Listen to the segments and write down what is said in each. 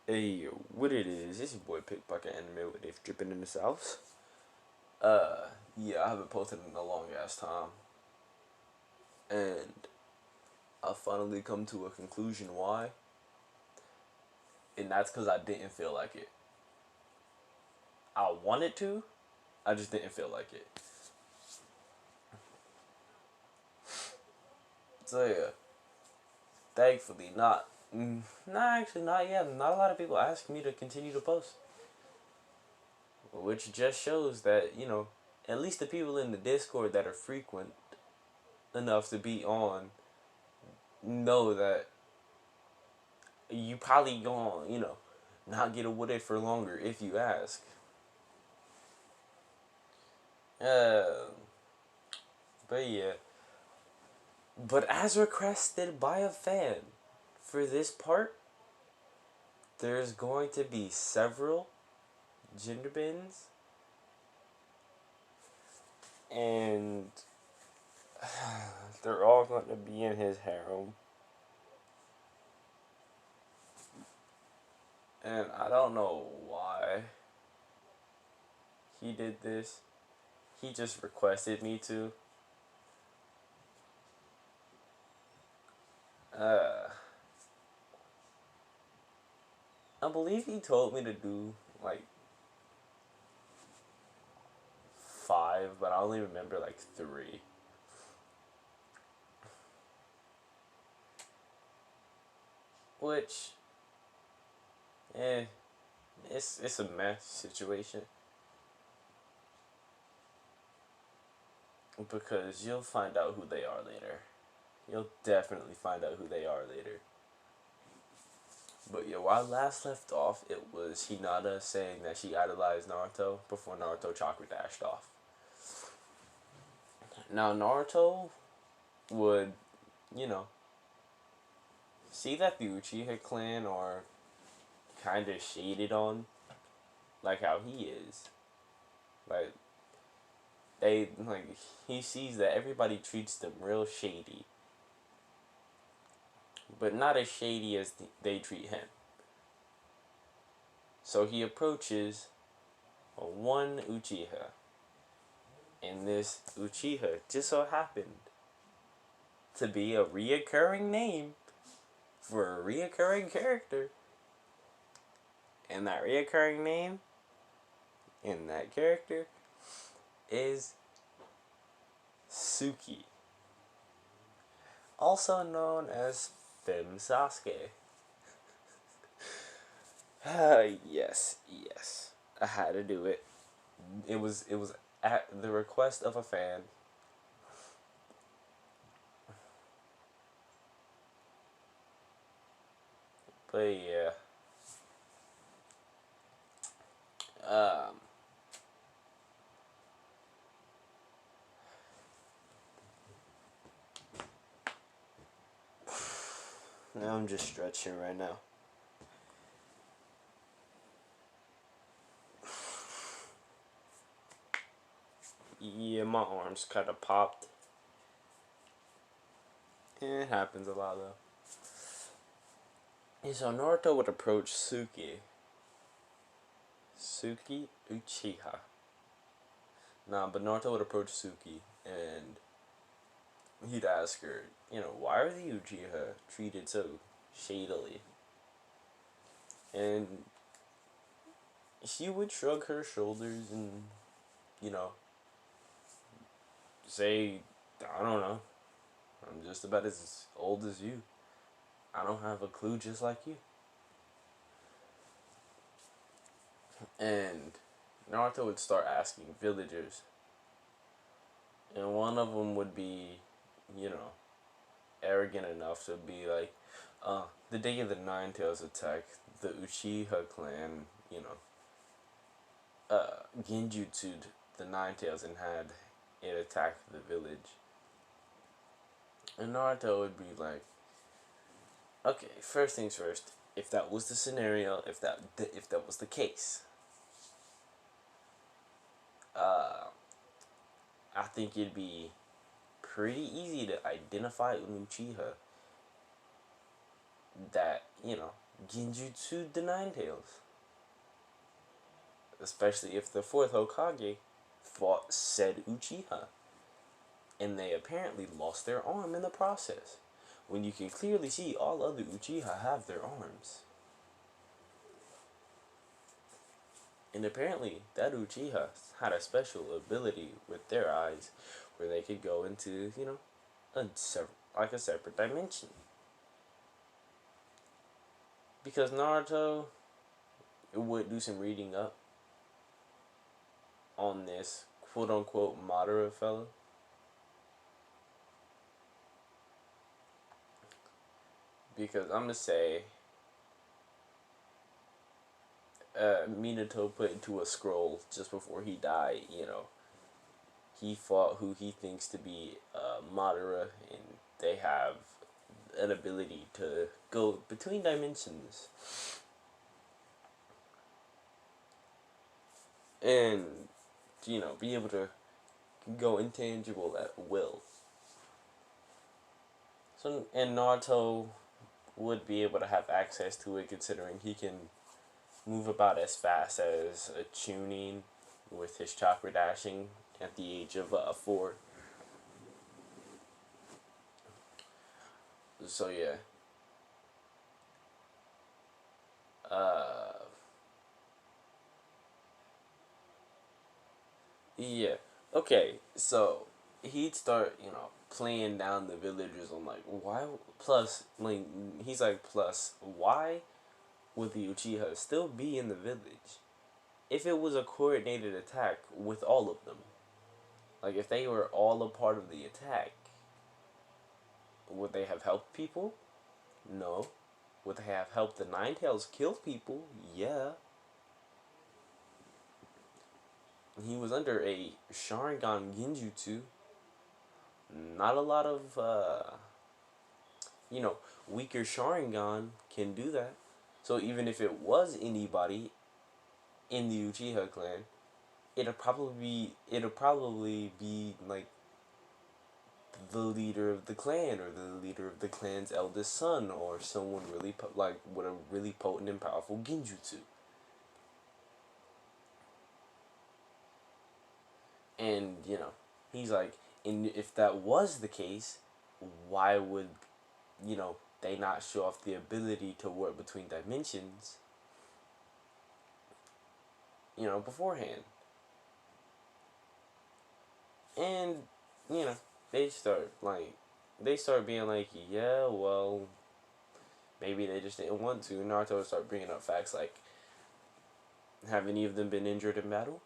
Hey, what it is? It's your boy Pickpocket Anime with Dave dripping in the South. Yeah, I haven't posted in a long ass time, and I finally come to a conclusion why, and that's because I didn't feel like it. I wanted to, I just didn't feel like it. So yeah, thankfully not. Nah, actually not yet. Not a lot of people ask me to continue to post, which just shows that at least the people in the Discord that are frequent enough to be on know that you probably gonna, not get awarded for longer if you ask. Uh, but yeah. But as requested by a fan, for this part, there's going to be several gender bins, and they're all going to be in his harem. And I don't know why he did this. He just requested me to. Uh, I believe he told me to do like five, but I only remember like three. Which, eh, it's a mess situation because you'll find out who they are later. You'll definitely find out who they are later. But yeah, while I last left off, it was Hinata saying that she idolized Naruto before Naruto chakra dashed off. Now Naruto would, you know, see that the Uchiha clan are kind of shaded on, like how he is. Like he sees that everybody treats them real shady, but not as shady as they treat him. So he approaches one Uchiha, and this Uchiha just so happened to be a reoccurring name for a reoccurring character. And that reoccurring name in that character is Suki, also known as Fem Sasuke. Yes. I had to do it. It was at the request of a fan. But yeah. Um Now I'm just stretching right now. Yeah, my arms kind of popped. It happens a lot though. Yeah, so Naruto would approach Suki Uchiha. Nah, but Naruto would approach Suki and he'd ask her, why are the Uchiha treated so shadily? And she would shrug her shoulders and, you know, say, I don't know. I'm just about as old as you. I don't have a clue just like you. And Naruto would start asking villagers. And one of them would be, you know, arrogant enough to be like, the day of the Nine Tails attack, the Uchiha clan, genjutsu'd the Nine Tails and had it attack the village. And Naruto would be like, okay, first things first. If that was the scenario, if that was the case, uh, I think it'd be pretty easy to identify an Uchiha that Genjutsu the Nine Tails. Especially if the fourth Hokage fought said Uchiha. And they apparently lost their arm in the process. When you can clearly see all other Uchiha have their arms. And apparently that Uchiha had a special ability with their eyes where they could go into, like a separate dimension. Because Naruto would do some reading up on this quote unquote Madara fella. Because I'm gonna say Minato put into a scroll just before he died, he fought who he thinks to be Madara, and they have an ability to go between dimensions. And, be able to go intangible at will. So, and Naruto would be able to have access to it considering he can move about as fast as a Chunin with his chakra dashing at the age of 4. So yeah. Uh, yeah. Okay, so he'd start, playing down the villagers. I'm like, why? Plus, like, he's like, plus, why would the Uchiha still be in the village if it was a coordinated attack with all of them? Like, if they were all a part of the attack, would they have helped people? No. Would they have helped the Nine Tails kill people? Yeah. He was under a Sharingan Genjutsu. Not a lot of, weaker Sharingan can do that. So even if it was anybody in the Uchiha clan, it'll probably be like the leader of the clan or the leader of the clan's eldest son or someone really like with a really potent and powerful genjutsu. And he's like, and if that was the case, why would they not show off the ability to work between dimensions beforehand? And you know they start being like, yeah, well, maybe they just didn't want to. Naruto would start bringing up facts like, have any of them been injured in battle?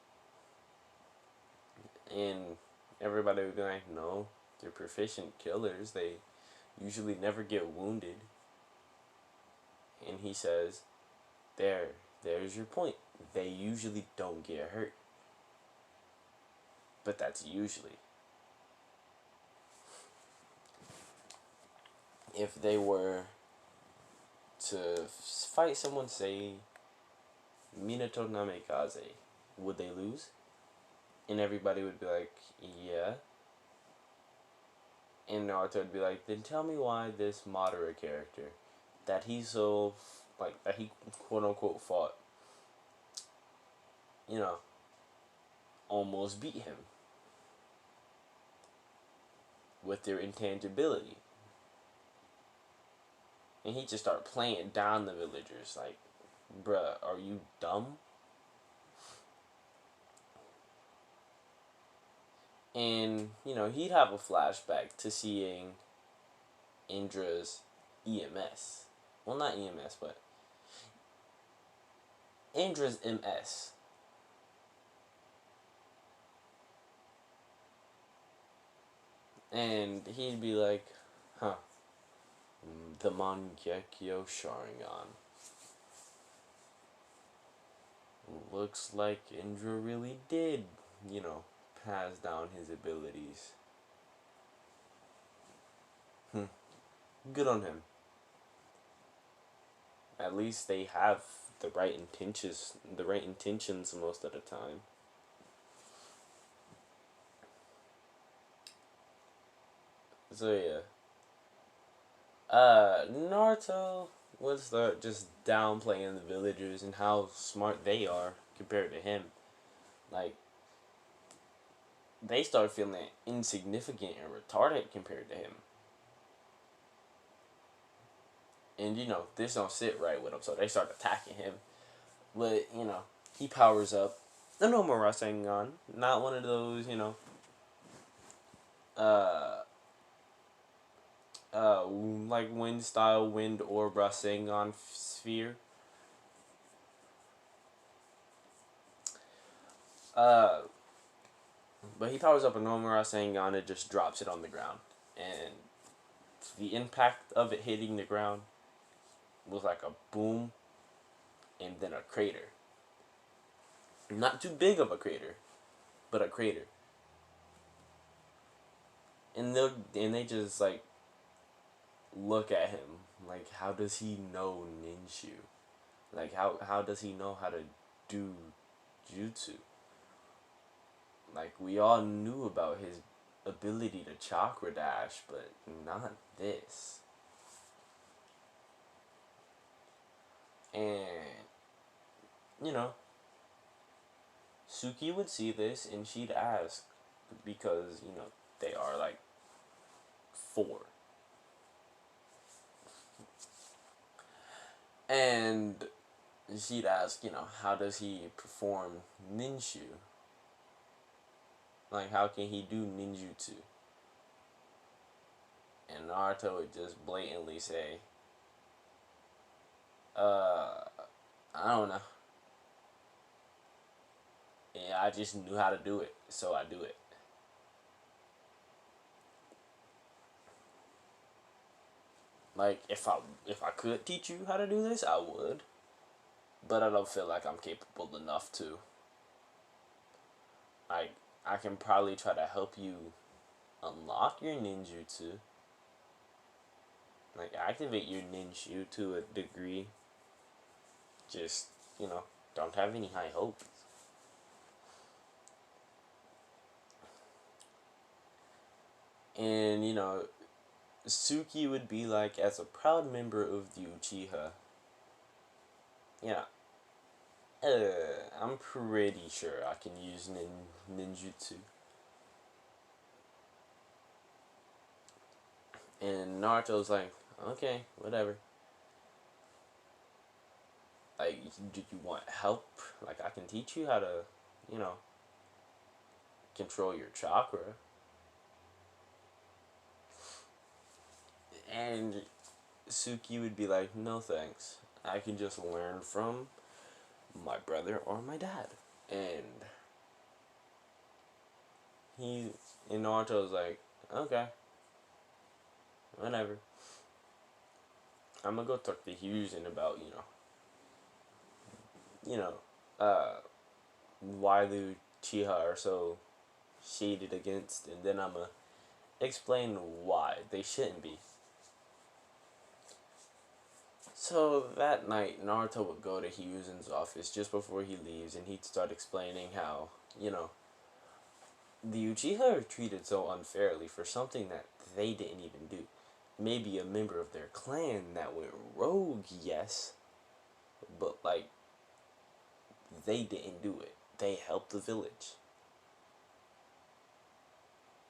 And everybody would be like, no, they're proficient killers. They usually never get wounded. And he says, there's your point. They usually don't get hurt. But that's usually. If they were to fight someone, say, Minato Namikaze, would they lose? And everybody would be like, yeah. And Naruto would be like, then tell me why this Madara character, that that he quote unquote fought, almost beat him with their intangibility. And he just started playing down the villagers like, bruh, are you dumb? And, he'd have a flashback to seeing Indra's EMS. Well, not EMS, but Indra's MS. And he'd be like, huh, the Mangekyo Sharingan. Looks like Indra really did, pass down his abilities. Good on him. At least they have the right intentions most of the time. So yeah. Naruto would start just downplaying the villagers and how smart they are compared to him. Like, they start feeling insignificant and retarded compared to him. And, this don't sit right with him, so they start attacking him. But, he powers up. The normal Rasengan, not one of those, uh, like wind style, wind orb Rasengan sphere. Uh, but he powers up a normal Rasengan and just drops it on the ground. And the impact of it hitting the ground was like a boom and then a crater. Not too big of a crater, but a crater. And they just like look at him like, how does he know ninju? Like, how does he know how to do jutsu? Like, we all knew about his ability to chakra dash, but not this. And you know, Suki would see this and she'd ask, because they are like four, and she'd ask, how does he perform ninju? Like, how can he do ninjutsu? And Naruto would just blatantly say, I don't know. Yeah, I just knew how to do it, so I do it. Like, if I could teach you how to do this, I would. But I don't feel like I'm capable enough to. Like, I can probably try to help you unlock your ninjutsu. Like, activate your ninju to a degree. Just, don't have any high hopes. And, Suki would be like, as a proud member of the Uchiha, yeah, I'm pretty sure I can use ninjutsu. And Naruto's like, okay, whatever. Like, do you want help? Like, I can teach you how to, you know, control your chakra. And Suki would be like, no thanks. I can just learn from my brother or my dad. And he, and Naruto's like, okay, whatever. I'm gonna go talk to Hyusen about, you know, uh, why the Uchiha are so shaded against, and then I'm gonna explain why they shouldn't be. So that night, Naruto would go to Hyusen's office just before he leaves, and he'd start explaining how, the Uchiha are treated so unfairly for something that they didn't even do. Maybe a member of their clan that went rogue, yes, but like, they didn't do it. They helped the village.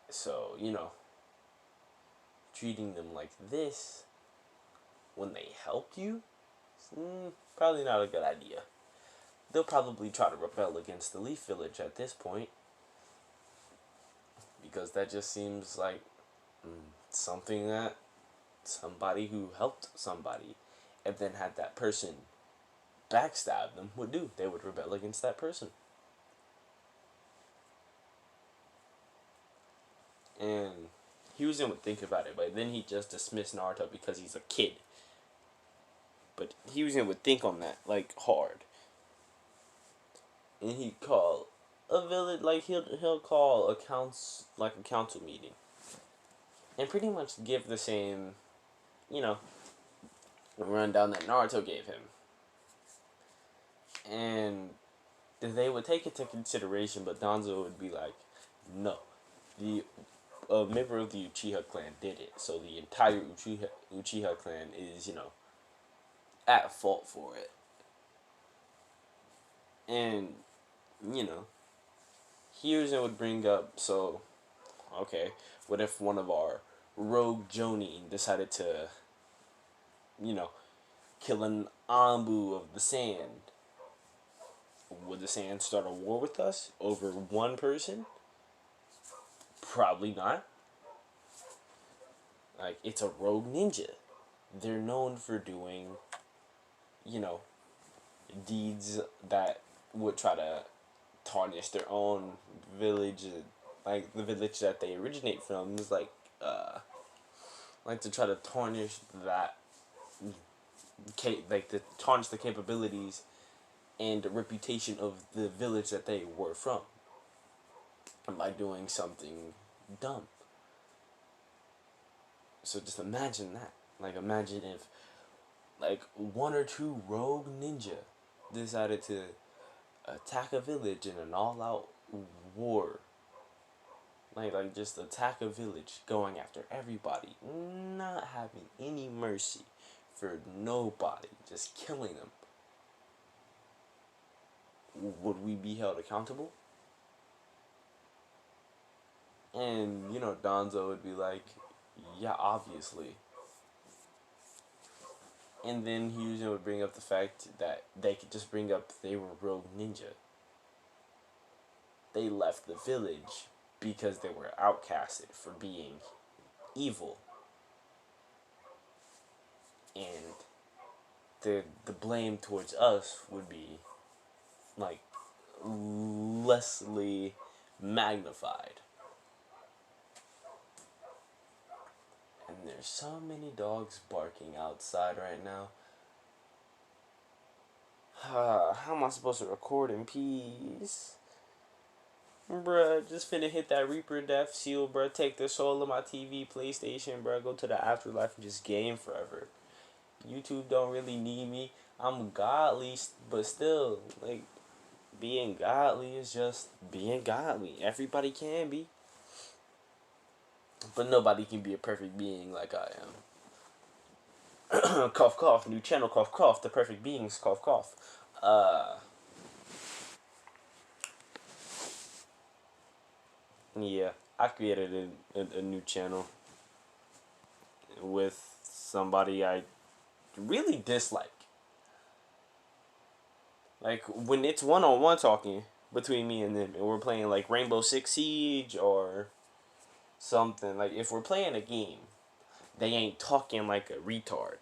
So, treating them like this when they helped you, probably not a good idea. They'll probably try to rebel against the Leaf Village at this point, because that just seems like something that somebody who helped somebody and then had that person backstab them would do. They would rebel against that person. And Hyusen would think about it, but then he just dismissed Naruto because he's a kid. But Hyusen would think on that, like, hard. And he'd call a village, like, he'll call a council meeting. And pretty much give the same, you know, rundown that Naruto gave him. And they would take it into consideration, but Danzo would be like, no. The a member of the Uchiha clan did it, so the entire Uchiha clan is, at fault for it. And, you know, here's it would bring up, so, okay, what if one of our rogue Jonin decided to, you know, kill an Ambu of the sand? Would the sand start a war with us over one person? Probably not. Like, it's a rogue ninja. They're known for doing, you know, deeds that would try to tarnish their own village, like the village that they originate from is like to try to tarnish that, like to tarnish the capabilities and the reputation of the village that they were from by doing something dumb. So just imagine that. Like, imagine if like one or two rogue ninja decided to attack a village in an all-out war. Like just attack a village, going after everybody, not having any mercy for nobody, just killing them. Would we be held accountable? And, you know, Donzo would be like, yeah, obviously. And then he usually would bring up the fact that they could just bring up they were rogue ninja. They left the village because they were outcasted for being evil. And the blame towards us would be like lessly magnified. And there's so many dogs barking outside right now. How am I supposed to record in peace? Bruh, just finna hit that Reaper Death Seal, bruh. Take the soul of my TV, PlayStation, bruh. Go to the afterlife and just game forever. YouTube don't really need me. I'm godly, but still, like, being godly is just being godly. Everybody can be. But nobody can be a perfect being like I am. Cough, cough. New channel, cough, cough. The perfect beings, cough, cough. Yeah, I created a new channel with somebody I really dislike. Like, when it's one-on-one talking between me and them, and we're playing, like, Rainbow Six Siege or something. Like, if we're playing a game, they ain't talking like a retard.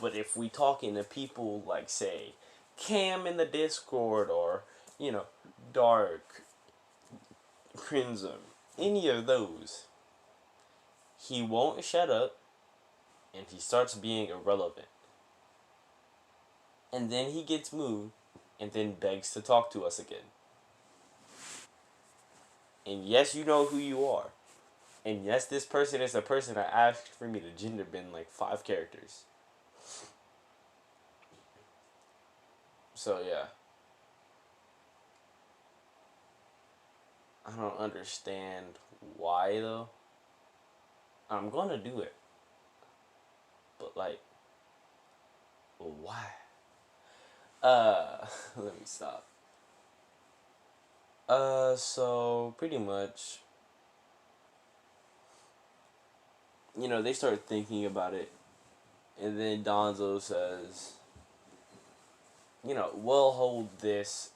But if we talking to people like, say, Cam in the Discord or, you know, Dark, Crimson, any of those, he won't shut up and he starts being irrelevant. And then he gets moved and then begs to talk to us again. And yes, you know who you are. And yes, this person is a person that asked for me to gender bin like 5 characters. So yeah. I don't understand why though. I'm gonna do it. But like, why? Let me stop. So pretty much, you know, they start thinking about it, and then Donzo says, you know, we'll hold this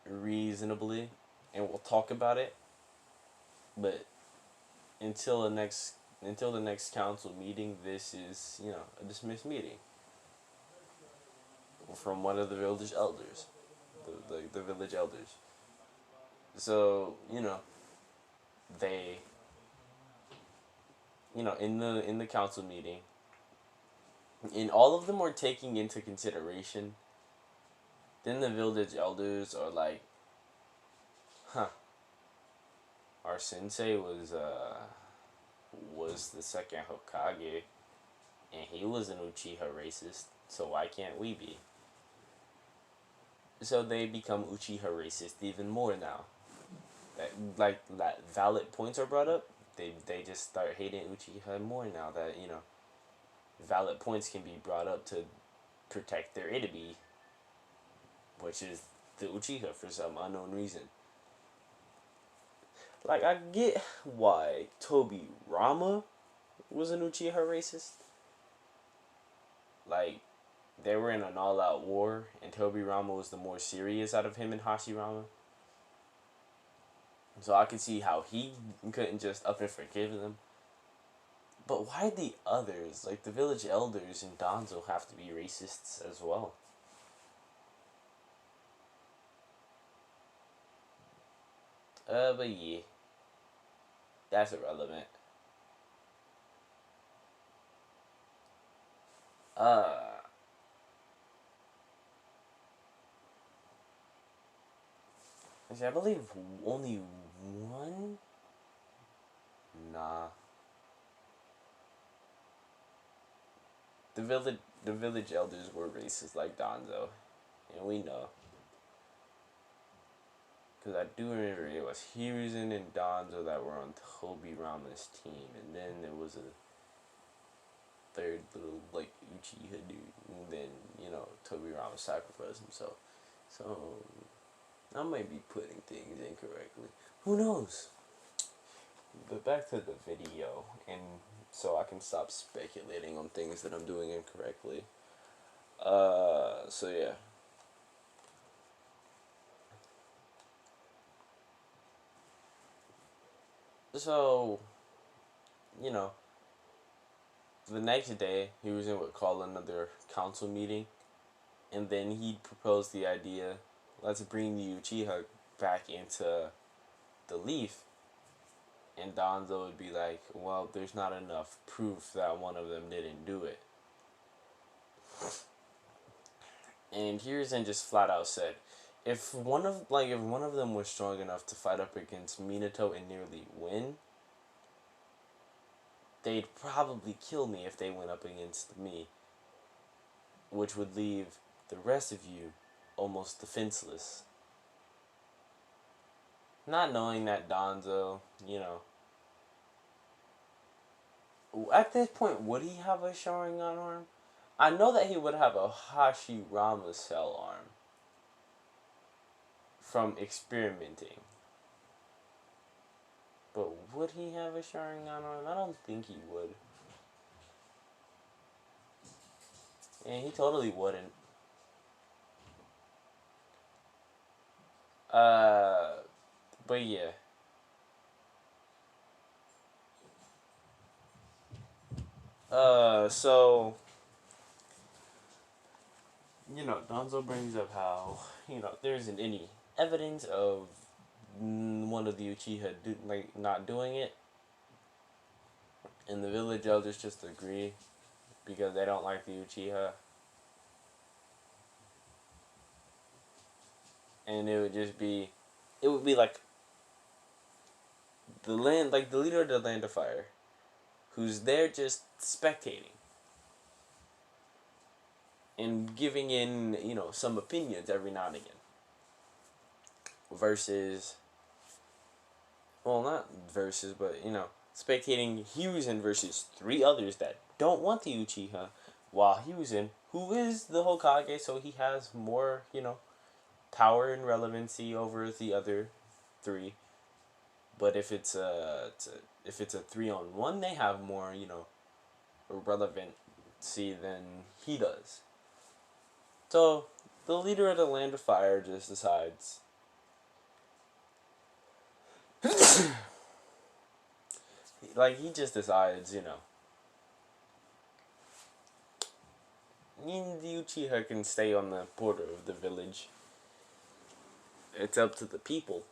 reasonably, and we'll talk about it, but until the next council meeting, this is, you know, a dismissed meeting from one of the village elders, the village elders. So, you know, they, you know, in the council meeting, and all of them are taking into consideration. Then the village elders are like, huh, our sensei was the second Hokage, and he was an Uchiha racist, so why can't we be? So they become Uchiha racist even more now. That valid points are brought up, they just start hating Uchiha more now that, you know, valid points can be brought up to protect their enemy, which is the Uchiha for some unknown reason. Like, I get why Toby Rama was an Uchiha racist. Like, they were in an all-out war, and Toby Rama was the more serious out of him and Hashirama. So I could see how he couldn't just up and forgive them. But why the others, like the village elders and Danzo, have to be racists as well? But yeah, that's irrelevant. Uh, I believe only one. Nah, the village elders were racist like Danzo, and we know. Because I do remember it was Hiruzen and Danzo that were on Toby Rama's team, and then there was a third little, like, Uchiha dude, and then, Toby Rama sacrificed himself. So, I might be putting things incorrectly. Who knows? But back to the video, and so I can stop speculating on things that I'm doing incorrectly. So yeah. So, you know, the next day, he was in what called another council meeting, and then he proposed the idea, let's bring the Uchiha back into the Leaf, and Danzo would be like, well, there's not enough proof that one of them didn't do it. And Hiruzen just flat out said, if one of them was strong enough to fight up against Minato and nearly win, they'd probably kill me if they went up against me, which would leave the rest of you almost defenseless. Not knowing that Danzo, at this point, would he have a Sharingan arm? I know that he would have a Hashirama cell arm from experimenting. But would he have a Sharingan arm? I don't think he would. And he totally wouldn't. But yeah. So, Donzo brings up how, there isn't any evidence of one of the Uchiha not doing it. And the village elders just agree because they don't like the Uchiha. And it would be like the leader of the Land of Fire, who's there just spectating and giving in, some opinions every now and again. Versus, well, not versus, but, spectating Hiruzen versus three others that don't want the Uchiha, while Hiruzen, who is the Hokage, so he has more, power and relevancy over the other three. But if it's a 3-on-1, they have more, relevancy than he does. So the leader of the Land of Fire just decides he just decides, the Uchiha can stay on the border of the village. It's up to the people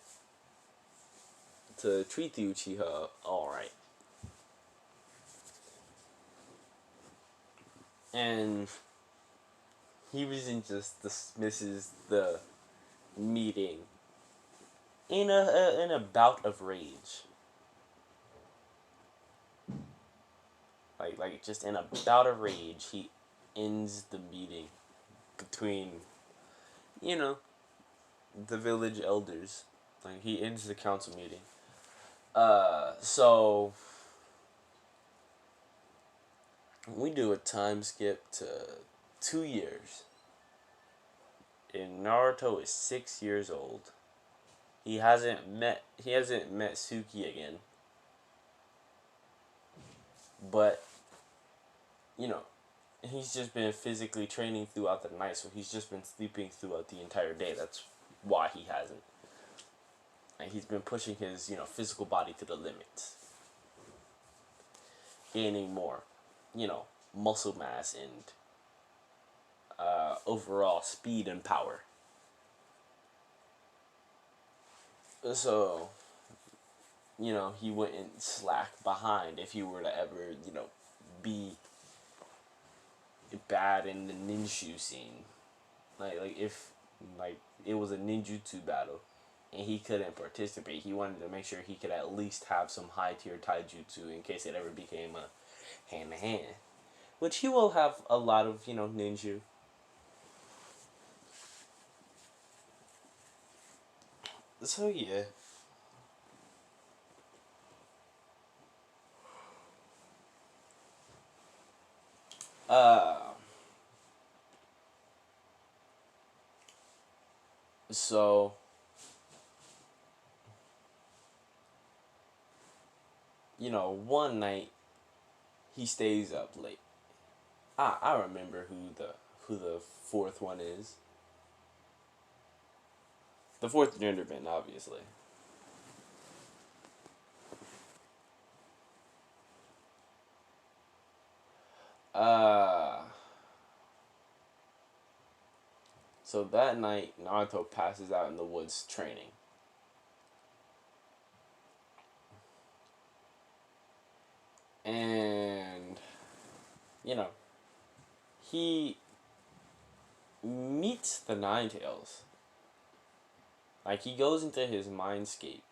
to treat the Uchiha alright. And Hiruzen just dismisses the meeting in a bout of rage. Like just in a bout of rage, he ends the meeting between, the village elders. Like, he ends the council meeting. So we do a time skip to 2 years. And Naruto is 6 years old. He hasn't met Suki again. But, you know, he's just been physically training throughout the night, so he's just been sleeping throughout the entire day. That's why he hasn't. And he's been pushing his, physical body to the limits. Gaining more, muscle mass and overall speed and power. So, he wouldn't slack behind if he were to ever, be bad in the ninja scene. Like if like it was a ninjutsu battle and he couldn't participate, he wanted to make sure he could at least have some high tier taijutsu in case it ever became a hand to hand. Which he will have a lot of, ninja. So yeah. Uh so one night he stays up late. I remember who the fourth one is. The fourth genderman, obviously. Uh so that night Naruto passes out in the woods training. And you know, he meets the Nine Tails. Like he goes into his mindscape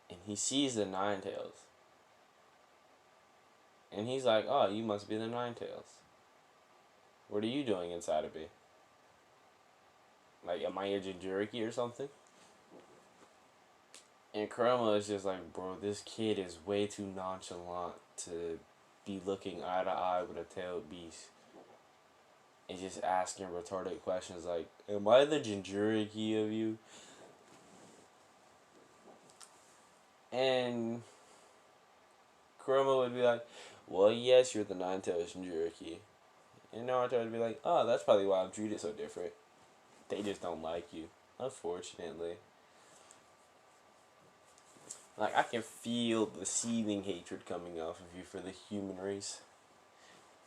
and he sees the Nine Tails. And he's like, "Oh, you must be the Nine Tails. What are you doing inside of me? Like, am I a Jinchuriki or something?" And Kurama is just like, "Bro, this kid is way too nonchalant to be looking eye to eye with a tailed beast and just asking retarded questions like, am I the Jinchuriki of you?" And Kurama would be like, "Well, yes, you're the Nine-Tailed Jinchuriki." And Naruto would be like, "Oh, that's probably why I'm treated so different. They just don't like you, unfortunately." Like, I can feel the seething hatred coming off of you for the human race.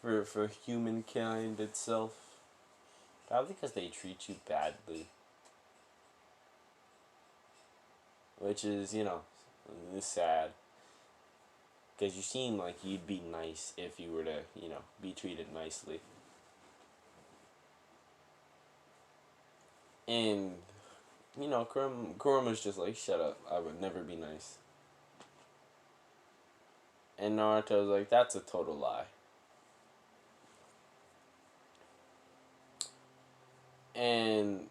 For humankind itself. Probably because they treat you badly. Which is, sad. Because you seem like you'd be nice if you were to, be treated nicely. And, Kurama's just like, shut up, I would never be nice. And Naruto's like, that's a total lie. And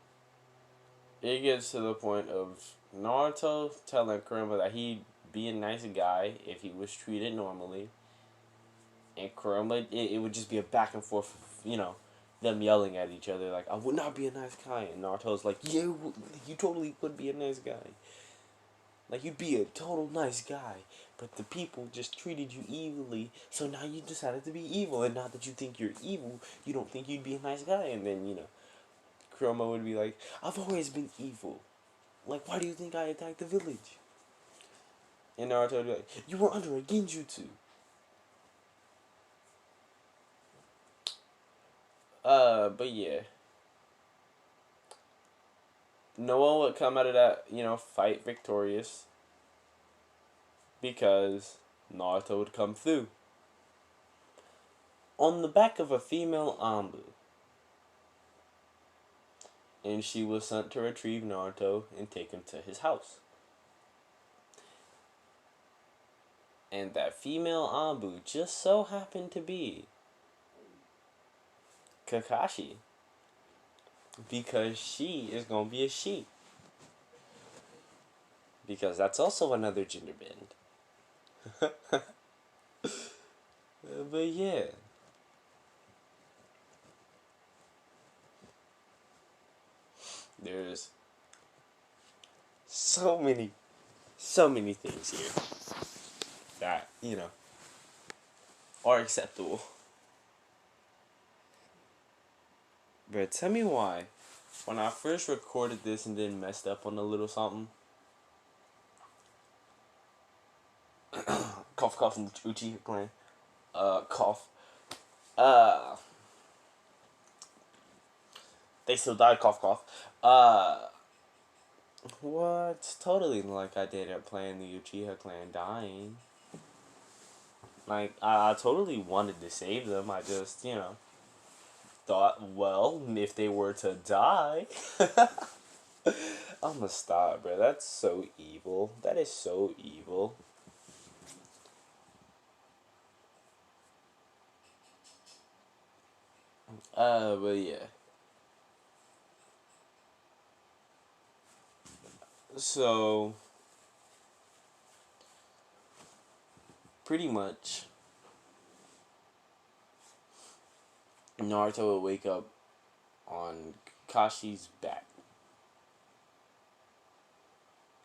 it gets to the point of Naruto telling Kurama that he'd be a nice guy if he was treated normally. And Kurama, it would just be a back and forth, them yelling at each other like, "I would not be a nice guy." And Naruto's like, "Yeah, you totally would be a nice guy. Like, you'd be a total nice guy. But the people just treated you evilly, so now you decided to be evil. And now that you think you're evil, you don't think you'd be a nice guy." And then, Kurama would be like, "I've always been evil. Like, why do you think I attacked the village?" And Naruto would be like, "You were under a genjutsu." But yeah. No one would come out of that, fight victorious. Because Naruto would come through. On the back of a female Anbu. And she was sent to retrieve Naruto and take him to his house. And that female Anbu just so happened to be Kakashi. Because she is gonna be a she. Because that's also another gender bend. But yeah. so many things here that, are acceptable. But tell me why, when I first recorded this and then messed up on a little something, cough, cough, Uchiha clan, cough, uh, they still died, cough, cough, what? Totally like I didn't plan the Uchiha clan dying. Like, I totally wanted to save them, I just, thought, well, if they were to die, I'ma stop, bro. That's so evil. That is so evil. But yeah. So, pretty much, Naruto will wake up on Kashi's back.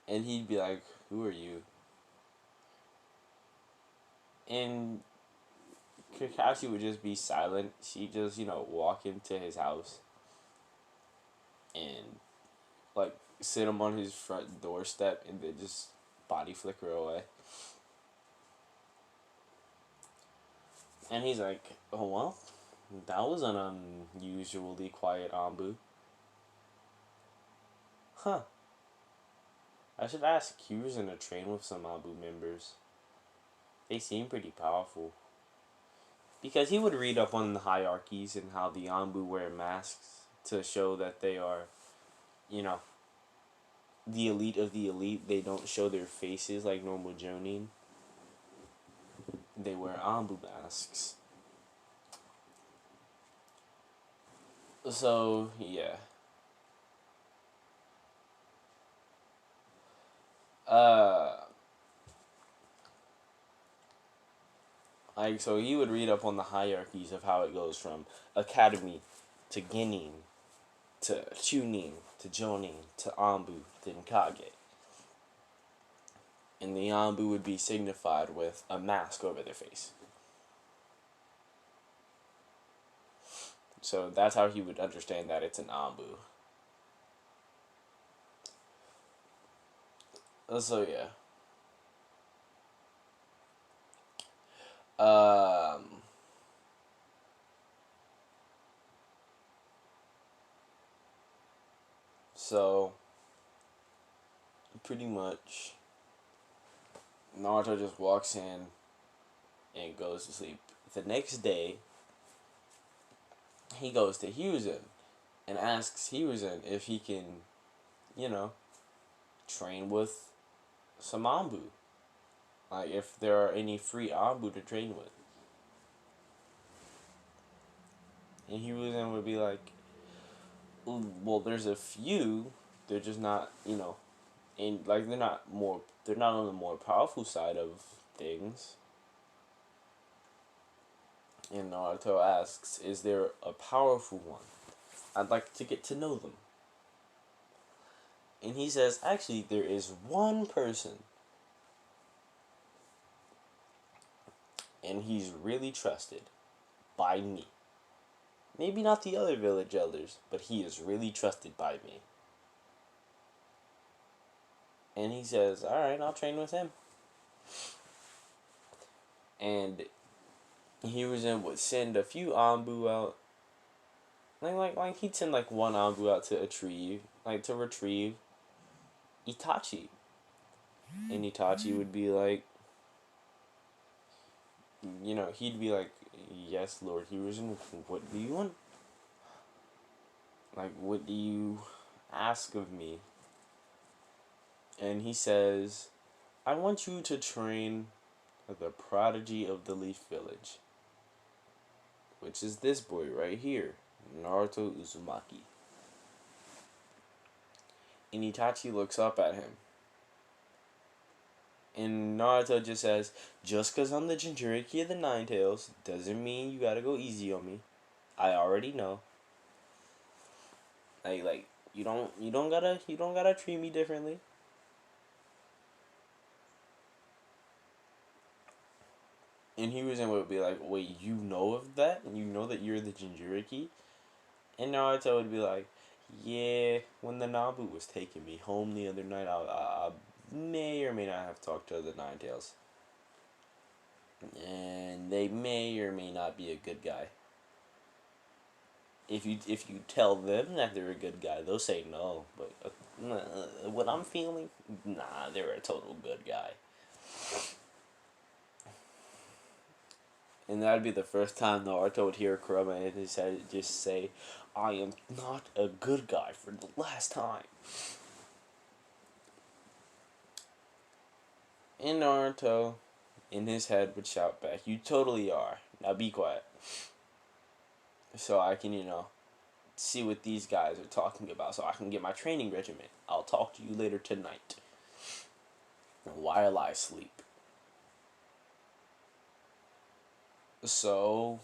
And he'd be like, who are you? And Kakashi would just be silent. She'd just, walk into his house and, like, sit him on his front doorstep and then just body flicker away. And he's like, oh, well, that was an unusually quiet Anbu. Huh. I should ask Kyuzen to train with some Anbu members. They seem pretty powerful. Because he would read up on the hierarchies and how the Anbu wear masks to show that they are, the elite of the elite. They don't show their faces like normal Jonin. They wear Anbu masks. So, yeah. So he would read up on the hierarchies of how it goes from Academy to Genin to Chunin to Jonin to Anbu then Kage. And the Anbu would be signified with a mask over their face. So that's how he would understand that it's an Anbu. So yeah. So pretty much Naruto just walks in and goes to sleep. The next day, he goes to Hiruzen and asks Hiruzen if he can, train with some Anbu. Like, if there are any free Anbu to train with. And Hiruzen would be like, well, there's a few, they're just not, and, like, they're not on the more powerful side of things. And Naruto asks, is there a powerful one? I'd like to get to know them. And he says, actually, there is one person. And he's really trusted by me. Maybe not the other village elders, but he is really trusted by me. And he says, alright, I'll train with him. And Hiruzen would send a few Anbu out. Like he'd send like one Anbu out to retrieve Itachi. And Itachi would be like, he'd be like, yes, Lord Hiruzen, what do you want? Like, what do you ask of me? And he says, I want you to train the prodigy of the Leaf Village, which is this boy right here, Naruto Uzumaki. And Itachi looks up at him. And Naruto just says, just because I'm the Jinchuriki of the Nine Tails doesn't mean you gotta go easy on me. I already know. Like you don't gotta treat me differently. And Hiruzen would be like, wait, you know of that? And you know that you're the Jinchuriki? And Naruto would be like, yeah, when the Nabu was taking me home the other night, I may or may not have talked to the Nine Tails. And they may or may not be a good guy. If you tell them that they're a good guy, they'll say no. But what I'm feeling, nah, they're a total good guy. And that'd be the first time Naruto would hear Kurama in his head just say, I am not a good guy for the last time. And Naruto, in his head, would shout back, you totally are. Now be quiet. So I can, see what these guys are talking about so I can get my training regimen. I'll talk to you later tonight while I sleep. So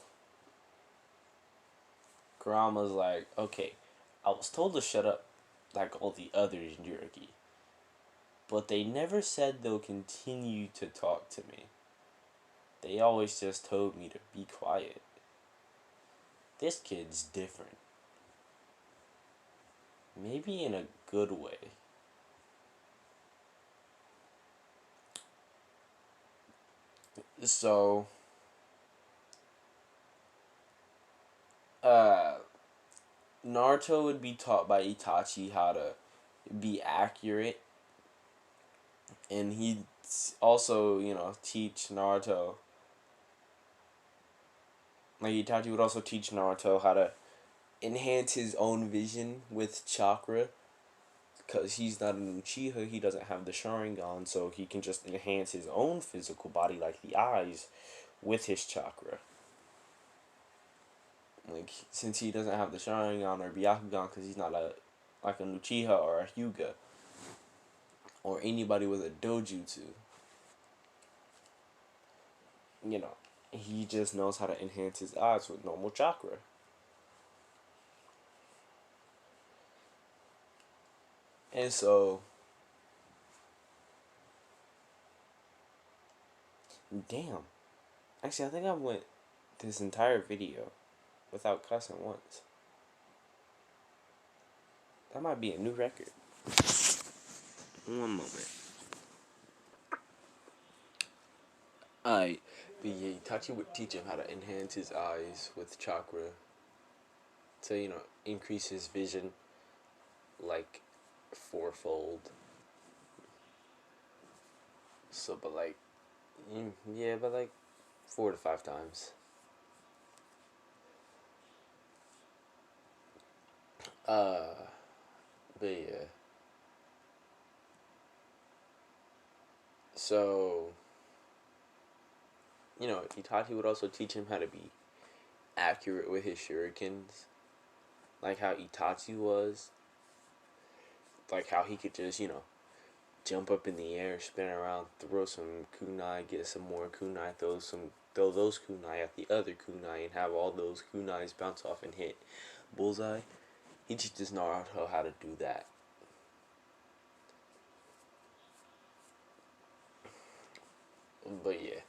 Kurama's like, okay, I was told to shut up like all the other Jinchuriki, but they never said they'll continue to talk to me. They always just told me to be quiet. This kid's different. Maybe in a good way. So, uh, Naruto would be taught by Itachi how to be accurate, and he'd also, teach Naruto. Like, Itachi would also teach Naruto how to enhance his own vision with chakra, because he's not an Uchiha, he doesn't have the Sharingan, so he can just enhance his own physical body, like the eyes, with his chakra. Like, since he doesn't have the Sharingan or Byakugan, because he's not like an Uchiha or a Hyuga, or anybody with a dojutsu, he just knows how to enhance his eyes with normal chakra. And so, damn. Actually, I think I went this entire video without cussing once. That might be a new record. One moment. Alright. But yeah, Itachi would teach him how to enhance his eyes with chakra to, increase his vision like fourfold. So, but like, yeah, but like 4 to 5 times. Uh, but yeah. So, Itachi would also teach him how to be accurate with his shurikens. Like how Itachi was. Like how he could just, jump up in the air, spin around, throw some kunai, get some more kunai, throw those kunai at the other kunai, and have all those kunais bounce off and hit bullseye. He teaches Naruto how to do that. But yeah.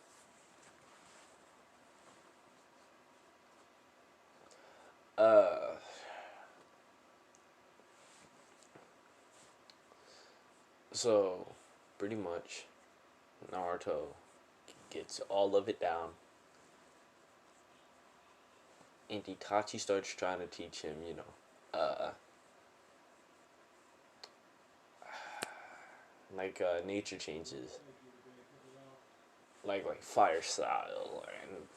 So, pretty much, Naruto gets all of it down. And Itachi starts trying to teach him, nature changes. Like fire style, and,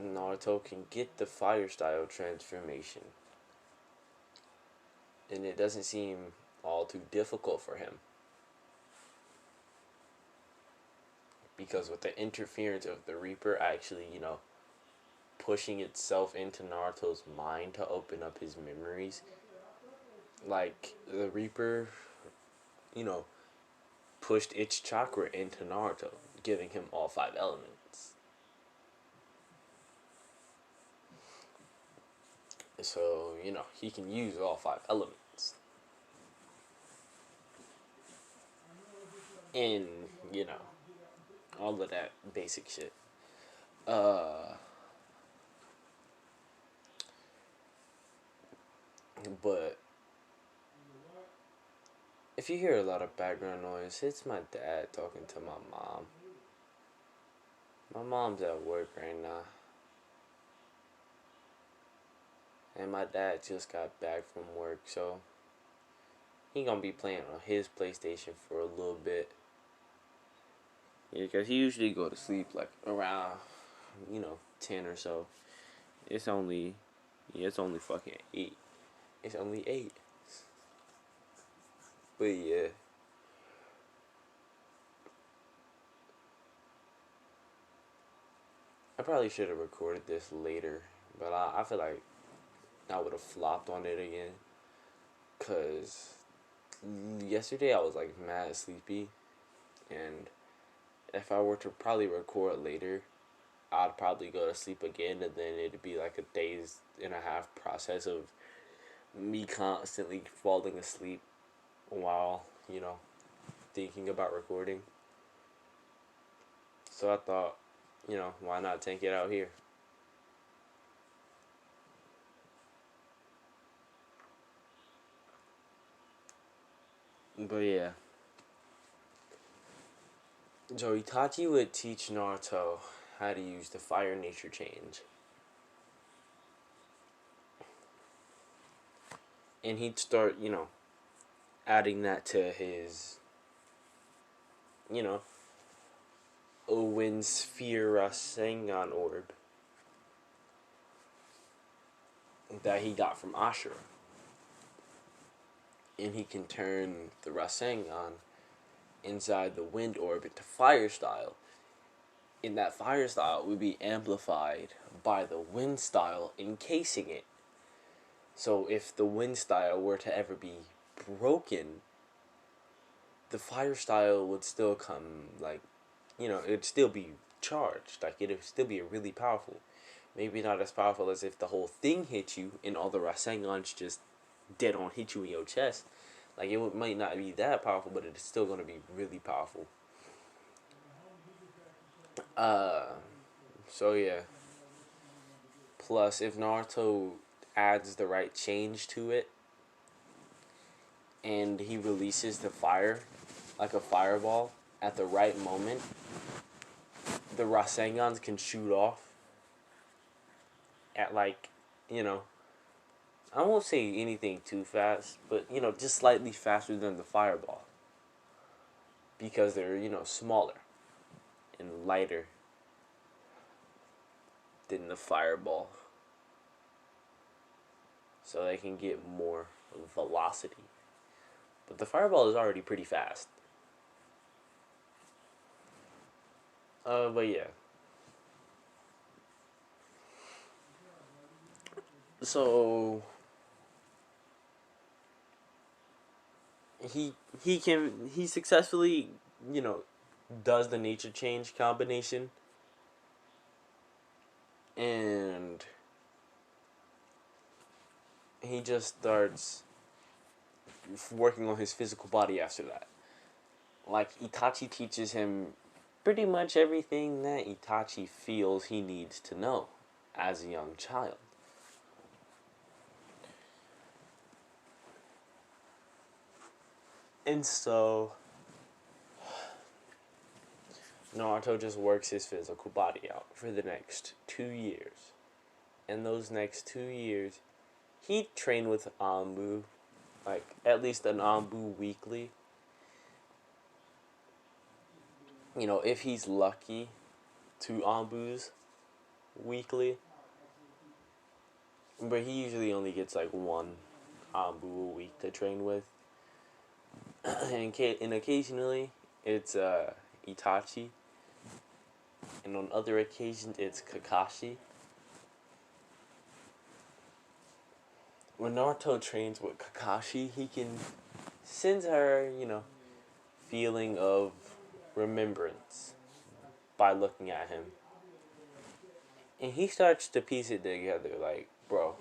Naruto can get the fire style transformation. And it doesn't seem all too difficult for him. Because with the interference of the Reaper actually, pushing itself into Naruto's mind to open up his memories, like the Reaper, you know, pushed its chakra into Naruto, giving him all 5 elements. So, he can use all 5 elements. And, all of that basic shit. Uh, but if you hear a lot of background noise, it's my dad talking to my mom. My mom's at work right now, and my dad just got back from work, so he gonna be playing on his PlayStation for a little bit. Yeah, cause he usually go to sleep like around, 10 or so. It's only, yeah, it's only fucking 8. It's only 8. But yeah. I probably should have recorded this later, but I feel like I would have flopped on it again. Cause yesterday I was like mad sleepy, and if I were to probably record later, I'd probably go to sleep again, and then it'd be like a days and a half process of me constantly falling asleep while, thinking about recording. So I thought, why not take it out here? But yeah. So Itachi would teach Naruto how to use the fire nature change. And he'd start, adding that to his, you know, Owen Sphere Rasengan orb that he got from Ashura. And he can turn the Rasengan inside the wind orb into fire style. And that fire style would be amplified by the wind style encasing it. So if the wind style were to ever be broken, the fire style would still come, like, it'd still be charged. Like, it'd still be really powerful. Maybe not as powerful as if the whole thing hit you and all the Rasengans just dead on hit you in your chest. Like, it might not be that powerful, but it's still going to be really powerful. Uh, so yeah. Plus, if Naruto adds the right change to it, and he releases the fire, like a fireball, at the right moment, the Rasengans can shoot off at, like, you know, I won't say anything too fast, but, just slightly faster than the fireball. Because they're, smaller and lighter than the fireball. So they can get more velocity. But the fireball is already pretty fast. But yeah. So he he successfully, you know, does the nature change combination, and he just starts working on his physical body after that. Like, Itachi teaches him pretty much everything that Itachi feels he needs to know as a young child. And so Naruto just works his physical body out for the next 2 years. And those next 2 years, he trained with Anbu, like at least an Anbu weekly. If he's lucky, 2 Anbus weekly. But he usually only gets like one Anbu a week to train with. and occasionally, it's Itachi. And on other occasions, it's Kakashi. When Naruto trains with Kakashi, he can send her, feeling of remembrance by looking at him. And he starts to piece it together, like, bro,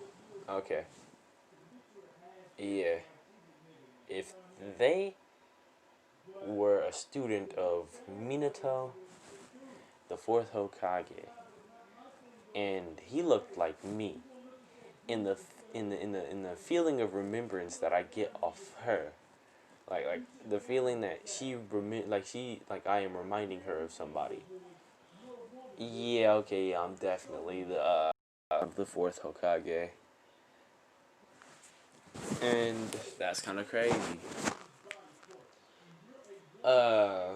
okay, yeah, if they were a student of Minato the fourth Hokage, and he looked like me. In the feeling of remembrance that I get off her, like the feeling that like I am reminding her of somebody. Yeah, okay, yeah, I'm definitely the fourth Hokage, and that's kind of crazy. Uh,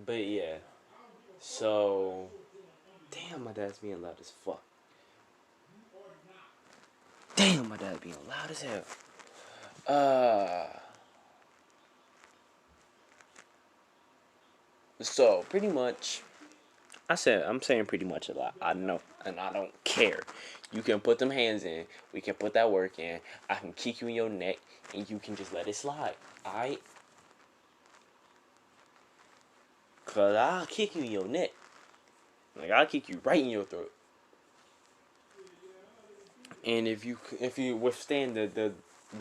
but yeah, so damn, my dad's being loud as fuck. Damn, my dad's being loud as hell. Uh, so pretty much, I'm saying pretty much a lot. I know, and I don't care. You can put them hands in. We can put that work in. I can kick you in your neck, and you can just let it slide. Alright? Cause I'll kick you in your neck. Like I'll kick you right in your throat. And if you withstand the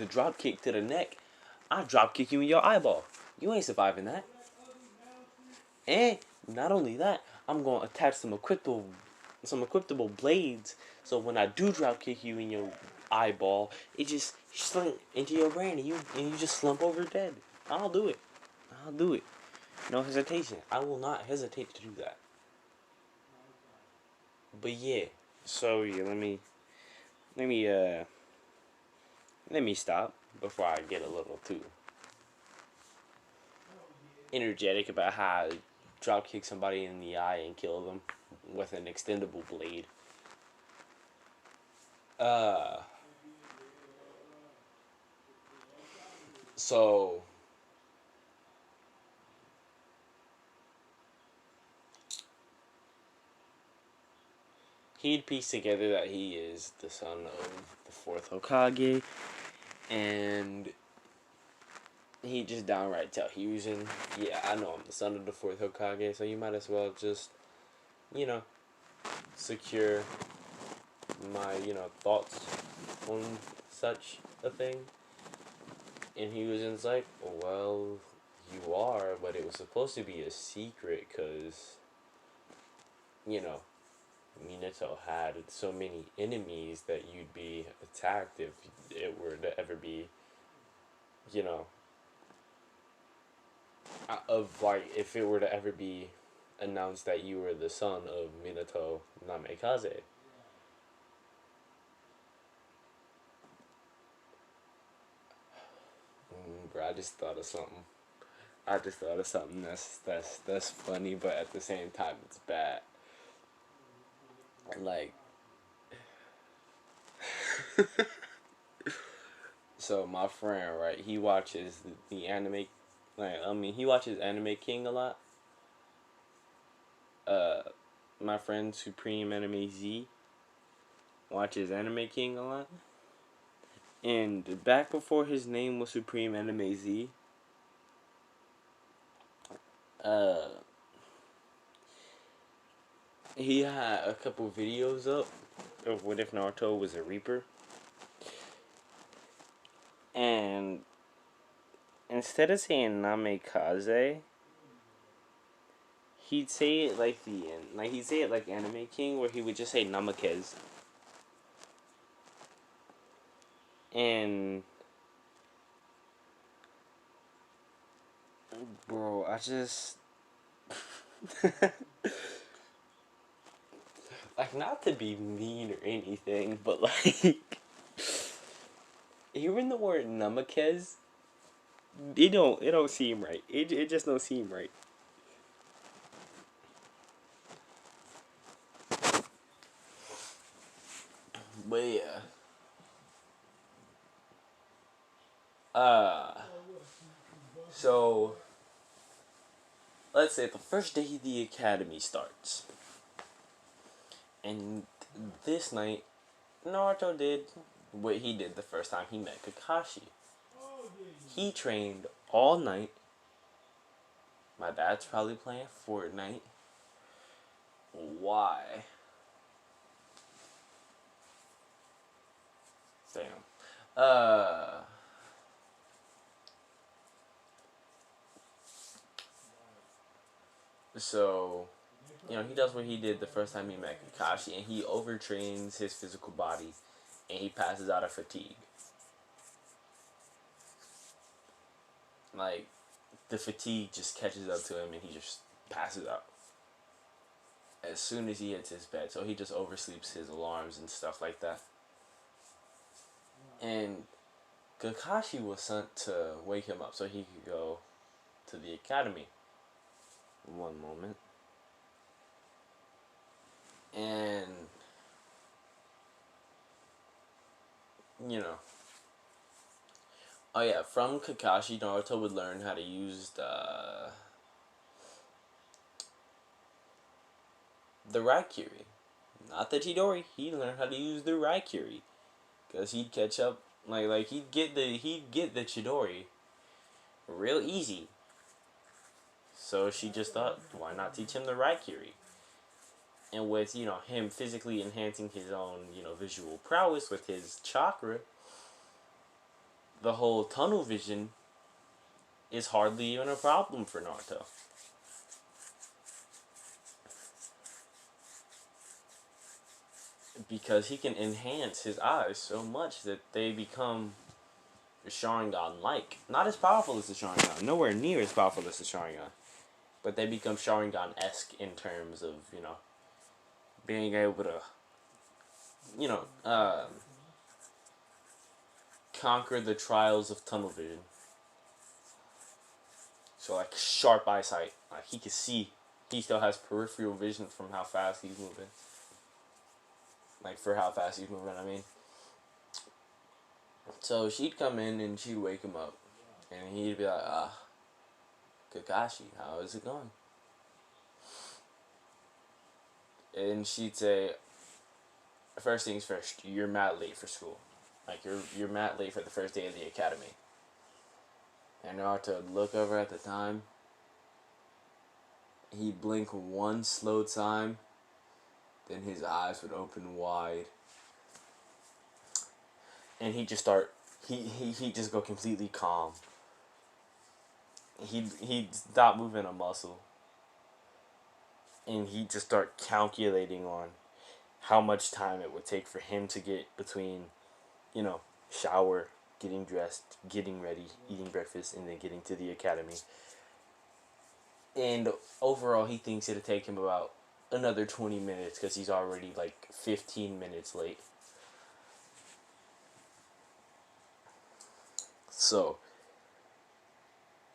drop kick to the neck, I'll drop kick you in your eyeball. You ain't surviving that. And not only that, I'm gonna attach some equipable blades. So when I do drop kick you in your eyeball, it just slunk into your brain, and you just slump over dead. I'll do it. I'll do it. No hesitation. I will not hesitate to do that. But yeah. So yeah, let me let me stop before I get a little too energetic about how I drop kick somebody in the eye and kill them with an extendable blade. Uh, so he'd piece together that he is the son of the fourth Hokage, and he just downright tell Fusion, yeah, I know I'm the son of the fourth Hokage, so you might as well just, you know, secure my, thoughts on such a thing. And he was just like, well, you are, but it was supposed to be a secret because, you know, Minato had so many enemies that you'd be attacked if it were to ever be, you know, if it were to ever be announced that you were the son of Minato Namikaze. Bro, I just thought of something. I just thought of something that's funny, but at the same time it's bad. Like, so my friend, right? He watches the anime. He watches Anime King a lot. Uh, my friend Supreme Anime Z watches Anime King a lot. And back before his name was Supreme Anime Z, uh, he had a couple videos up of what if Naruto was a Reaper. And instead of saying Namikaze, he'd say it he'd say it like Anime King, where he would just say Namakez. And bro, I just like, not to be mean or anything, but like hearing the word Namakez, it don't seem right. It just don't seem right. But yeah. Uh so let's say the first day the academy starts. And this night Naruto did what he did the first time he met Kakashi. He trained all night. My dad's probably playing Fortnite. Why? Damn. Uh so he does what he did the first time he met Kakashi, and he overtrains his physical body, and he passes out of fatigue. Like, the fatigue just catches up to him, and he just passes out as soon as he hits his bed. So he just oversleeps his alarms and stuff like that. And Kakashi was sent to wake him up so he could go to the academy. One moment. And, you know. Oh yeah, from Kakashi, Naruto would learn how to use the Raikiri. Not the Chidori. He learned how to use the Raikiri. Cause he'd catch up like he'd get the Chidori real easy. So she just thought, why not teach him the Raikiri? And with, him physically enhancing his own, visual prowess with his chakra, the whole tunnel vision is hardly even a problem for Naruto. Because he can enhance his eyes so much that they become Sharingan-like. Not as powerful as the Sharingan. Nowhere near as powerful as the Sharingan. But they become Sharingan-esque in terms of, being able to, you know, uh, conquer the trials of tunnel vision. So, like, sharp eyesight. Like, he can see. He still has peripheral vision from how fast he's moving. Like, for how fast he's moving, I mean. So, she'd come in and she'd wake him up. And he'd be like, Kakashi, how is it going? And she'd say, first things first, you're mad late for school. Like, you're mad late for the first day of the academy. And Naruto would look over at the time. He'd blink one slow time. Then his eyes would open wide. And he'd just start, he'd just go completely calm. He'd stop moving a muscle. And he'd just start calculating on how much time it would take for him to get between, shower, getting dressed, getting ready, eating breakfast, and then getting to the academy. And overall, he thinks it'll take him about another 20 minutes because he's already like 15 minutes late. So,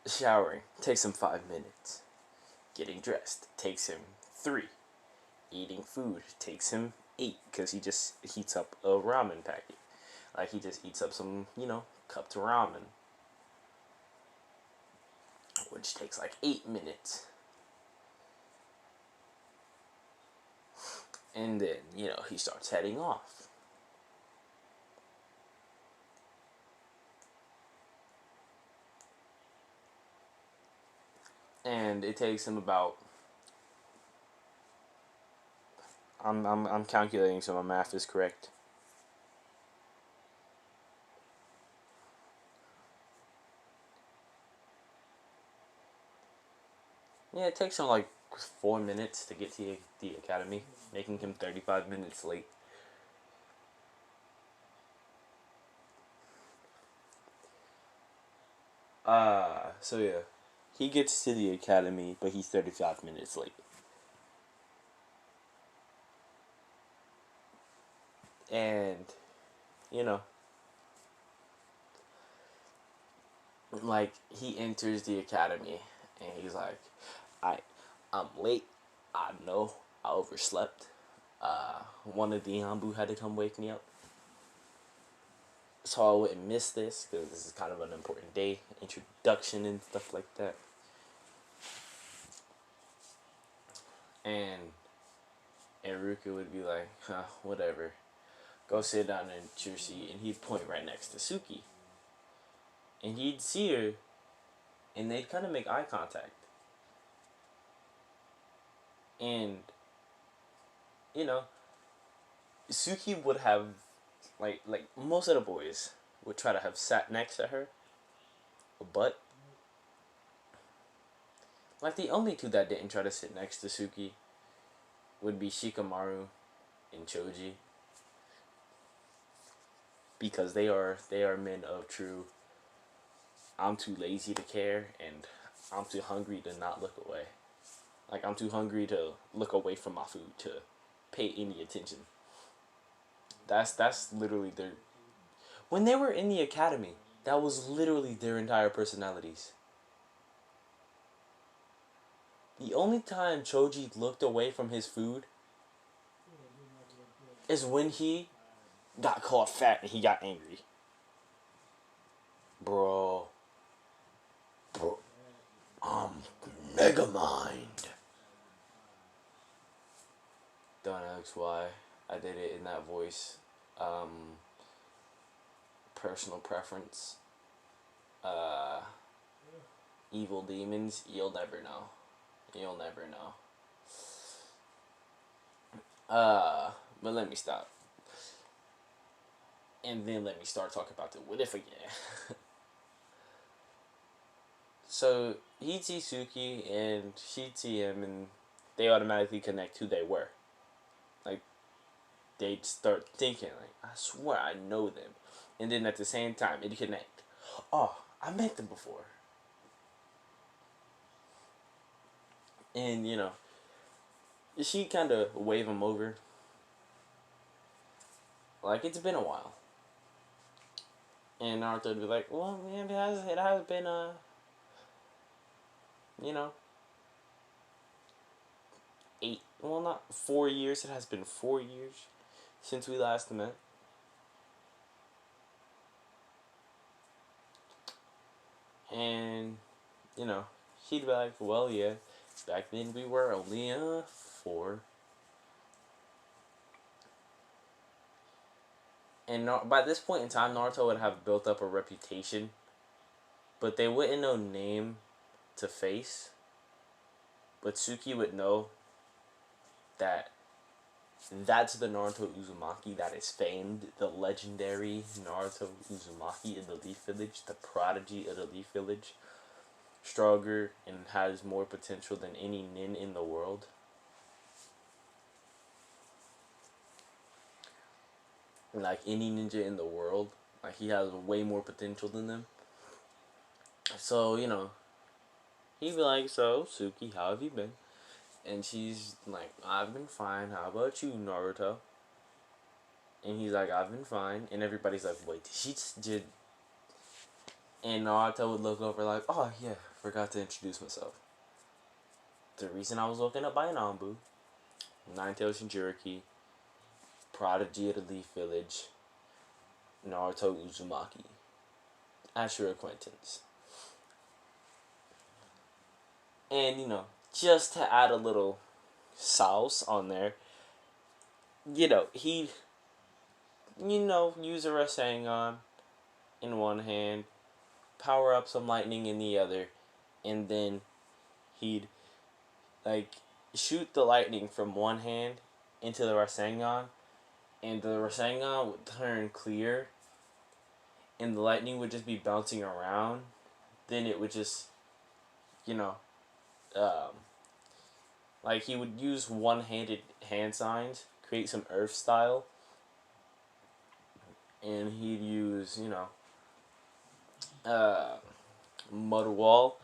showering takes him 5 minutes. Getting dressed takes him 3. Eating food takes him 8 because he just heats up a ramen packet. Like, he just eats up some, cupped ramen. Which takes like 8 minutes. And then, he starts heading off. And it takes him about, I'm calculating so my math is correct. Yeah, it takes him like 4 minutes to get to the academy, making him 35 minutes late. So yeah. He gets to the academy, but he's 35 minutes late. And, you know, like, he enters the academy, and he's like, I'm late. I know I overslept. One of the Yambu had to come wake me up. So I wouldn't miss this, because this is kind of an important day. Introduction and stuff like that. And Ruka would be like, whatever. Go sit down in your seat, and he'd point right next to Suki. And he'd see her, and they'd kind of make eye contact. And, Suki would have, like most of the boys would try to have sat next to her, but, like, the only two that didn't try to sit next to Suki would be Shikamaru and Choji, because they are men of true. I'm too lazy to care, and I'm too hungry to not look away. Like, I'm too hungry to look away from my food to pay any attention. That's literally their. When they were in the academy, that was literally their entire personalities. The only time Choji looked away from his food is when he got called fat and he got angry. Bro. Bro. I'm Megamind. Don't ask why I did it in that voice. Um, Personal preference. Uh, Evil demons. You'll never know. You'll never know. But let me stop. And then let me start talking about the what if again. So he sees Suki and she see him, and they automatically connect who they were. Like, they start thinking like, I swear I know them, and then at the same time it connect. Oh, I met them before. And she kind of wave him over. Like, it's been a while. And Naruto would be like, well, man, it has been you know, 8, well, not 4 years. It has been 4 years since we last met. And, she'd be like, well, yeah, back then we were only 4. And by this point in time, Naruto would have built up a reputation, but they wouldn't know name to face. But Suki would know that that's the Naruto Uzumaki that is famed, the legendary Naruto Uzumaki in the Leaf Village, the prodigy of the Leaf Village, stronger and has more potential than any nin in the world. Like, any ninja in the world, like, he has way more potential than them. So, he'd be like, so, Suki, how have you been? And she's like, I've been fine. How about you, Naruto? And he's like, I've been fine. And everybody's like, wait, she just did. And Naruto would look over like, oh, yeah, forgot to introduce myself. The reason I was woken up by an Anbu, Nine-Tails Jinchuriki, prodigy of the Leaf Village, Naruto Uzumaki. As your acquaintance. And, just to add a little sauce on there, he'd, use a Rasengan in one hand, power up some lightning in the other, and then he'd, like, shoot the lightning from one hand into the Rasengan, and the Rasengan would turn clear, and the lightning would just be bouncing around. Then it would just, like, he would use one-handed hand signs, create some earth style, and he'd use, mud wall.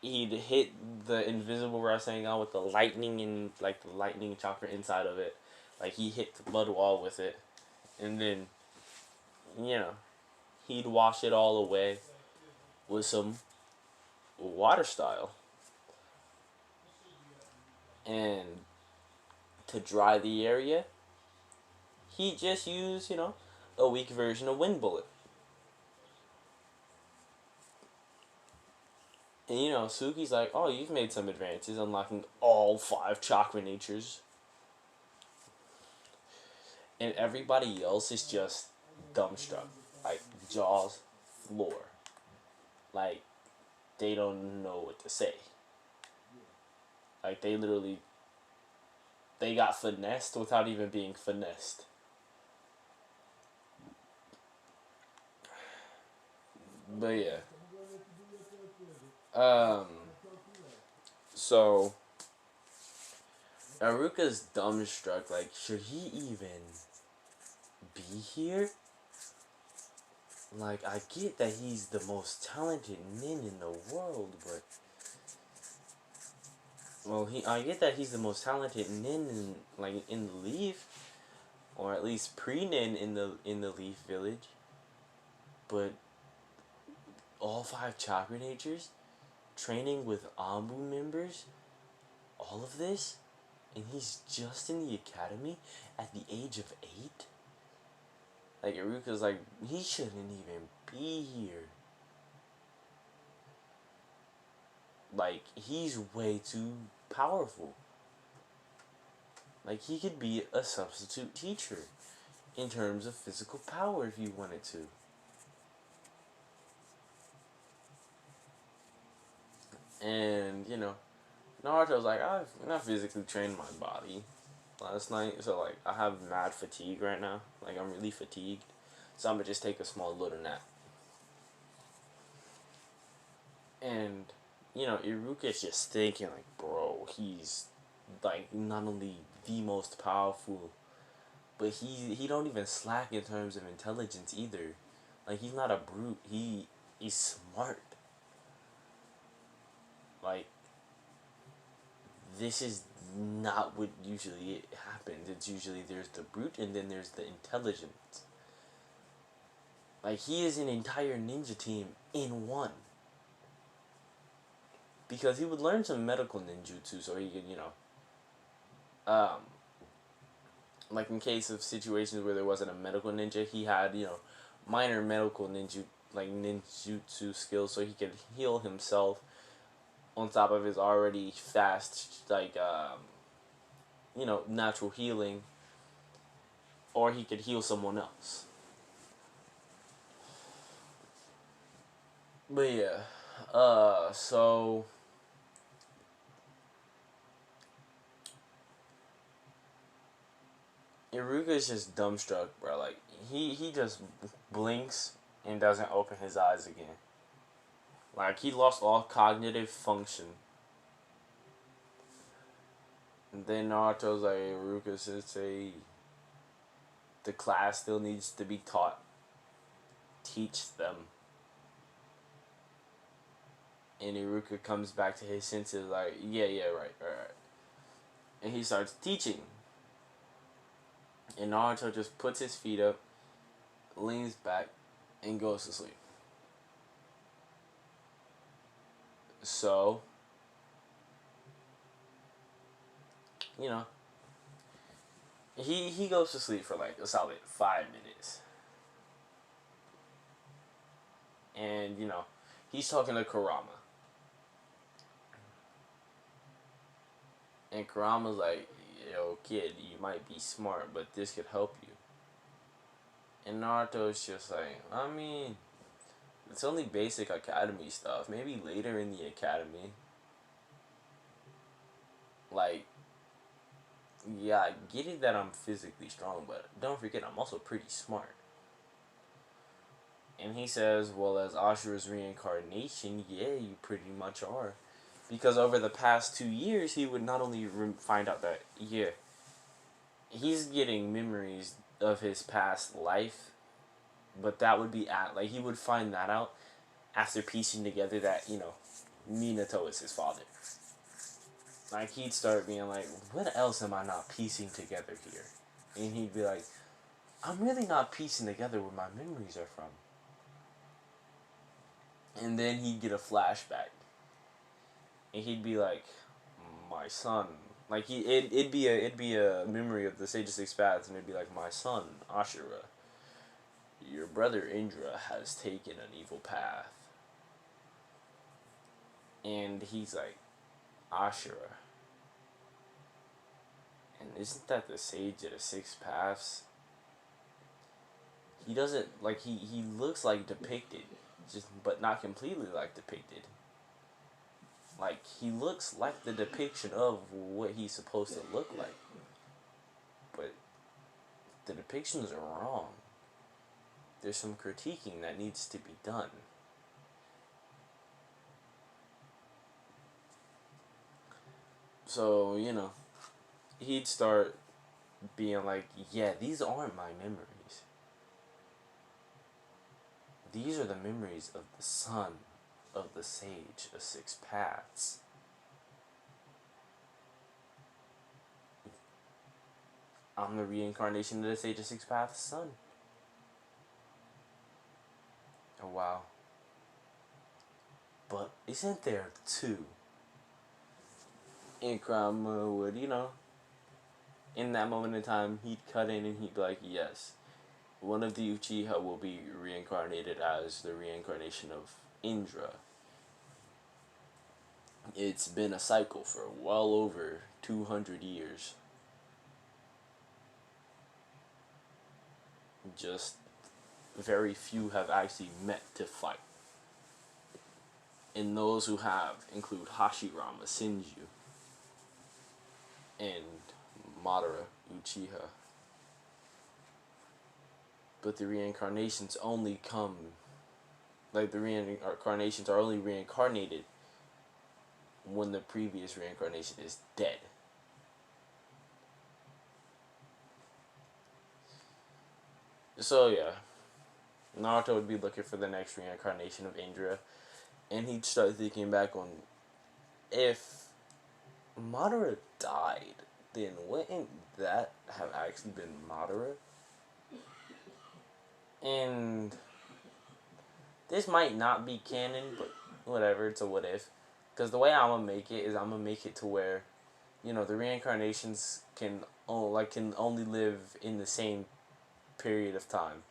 He'd hit the invisible Rasengan with the lightning and, like, the lightning chakra inside of it. Like, he hit the mud wall with it, and then, he'd wash it all away with some water style. And to dry the area, he just used, a weak version of Wind Bullet. And, Suki's like, oh, you've made some advances, unlocking all 5 chakra natures. And everybody else is just dumbstruck. Like, jaws, floor. Like, they don't know what to say. Like, they got finessed without even being finessed. But yeah. So Aruka's dumbstruck. Like, should he even be here? Like, I get that he's the most talented nin in the world, but I get that he's the most talented nin in the Leaf, or at least pre-nin in the Leaf Village. But all 5 chakra natures, training with Ambu members, all of this, and he's just in the academy at the age of 8. Like, Iruka's like, he shouldn't even be here. Like, he's way too powerful. Like, he could be a substitute teacher in terms of physical power if you wanted to. And, Naruto's like, I've not physically trained my body last night, so, like, I have mad fatigue right now. Like, I'm really fatigued. So I'm gonna just take a small little nap. And, Iruka's just thinking, like, bro, he's, like, not only the most powerful, but he don't even slack in terms of intelligence either. Like, he's not a brute. He's smart. Like, this is not what usually happens. It's usually there's the brute and then there's the intelligence. Like, he is an entire ninja team in one. Because he would learn some medical ninjutsu so he could, like in case of situations where there wasn't a medical ninja, he had, minor medical ninjutsu skills so he could heal himself on top of his already fast, like, natural healing, or he could heal someone else. But yeah, so Iruka's just dumbstruck, bro. Like, he just blinks and doesn't open his eyes again. Like, he lost all cognitive function. And then Naruto's like, Iruka Sensei, the class still needs to be taught. Teach them. And Iruka comes back to his senses like, yeah, right. And he starts teaching. And Naruto just puts his feet up, leans back, and goes to sleep. So, he goes to sleep for like a solid 5 minutes. And, he's talking to Kurama. And Kurama's like, yo, kid, you might be smart, but this could help you. And Naruto's just like, I mean, it's only basic academy stuff. Maybe later in the academy. Like, yeah, I get it that I'm physically strong, but don't forget I'm also pretty smart. And he says, well, as Ashura's reincarnation, yeah, you pretty much are. Because over the past 2 years, he would not only find out that, yeah, he's getting memories of his past life, but that would be like, he would find that out after piecing together that, Minato is his father. Like, he'd start being like, what else am I not piecing together here? And he'd be like, I'm really not piecing together where my memories are from. And then he'd get a flashback. And he'd be like, my son. Like, it'd be a memory of the Sage of Six Paths, and it'd be like, my son, Ashura, your brother Indra has taken an evil path. And he's like, Ashura. And isn't that the Sage of the Six Paths? He doesn't, like, he looks like depicted, but not completely like depicted. Like, he looks like the depiction of what he's supposed to look like. But the depictions are wrong. There's some critiquing that needs to be done. So, he'd start being like, yeah, these aren't my memories. These are the memories of the son of the sage of six paths. I'm the reincarnation of the sage of six paths son. Oh wow. But isn't there two? And Kurama would, in that moment in time, he'd cut in and he'd be like, yes, one of the Uchiha will be reincarnated as the reincarnation of Indra. It's been a cycle for well over 200 years. Just very few have actually met to fight. And those who have include Hashirama Senju and Madara Uchiha. But the reincarnations only come, like the reincarnations are only reincarnated when the previous reincarnation is dead. So yeah, Naruto would be looking for the next reincarnation of Indra, and he'd start thinking back on, if Madara died, then wouldn't that have actually been Madara? And this might not be canon, but whatever, it's a what if. Because the way I'm gonna make it is I'm gonna make it to where, the reincarnations can only live in the same period of time.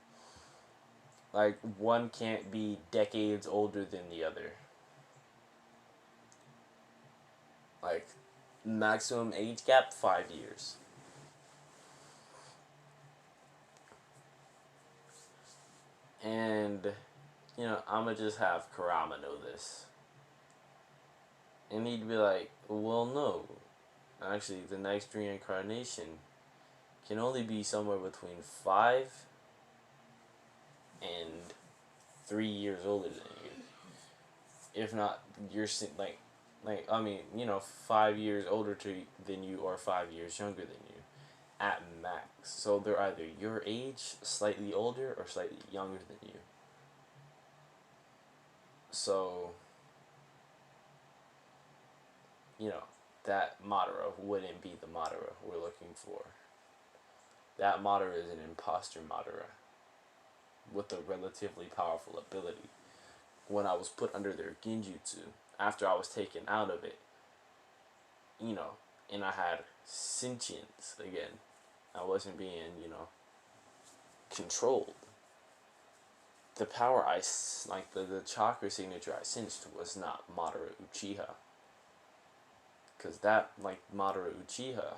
Like, one can't be decades older than the other. Like, maximum age gap, 5 years. And, I'ma just have Kurama know this. And he'd be like, well, no. Actually, the next reincarnation can only be somewhere between 5 and 3 years older than you. If not, you're 5 years older than you or 5 years younger than you, at max. So they're either your age, slightly older, or slightly younger than you. So, that Madara wouldn't be the Madara we're looking for. That Madara is an imposter Madara with a relatively powerful ability. When I was put under their genjutsu, after I was taken out of it, and I had sentience again. I wasn't being, controlled. The power the chakra signature I sensed was not Madara Uchiha. Because that, Madara Uchiha,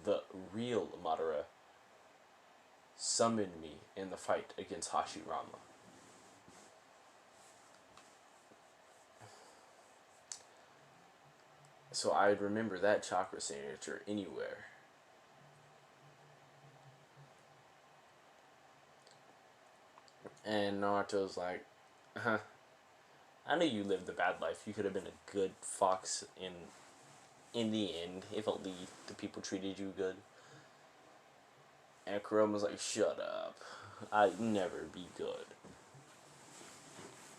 the real Madara, summoned me in the fight against Hashirama. So I'd remember that chakra signature anywhere. And Naruto's like, I knew you lived the bad life. You could have been a good fox in the end, if only the people treated you good. And Kurama's like, shut up. I'd never be good.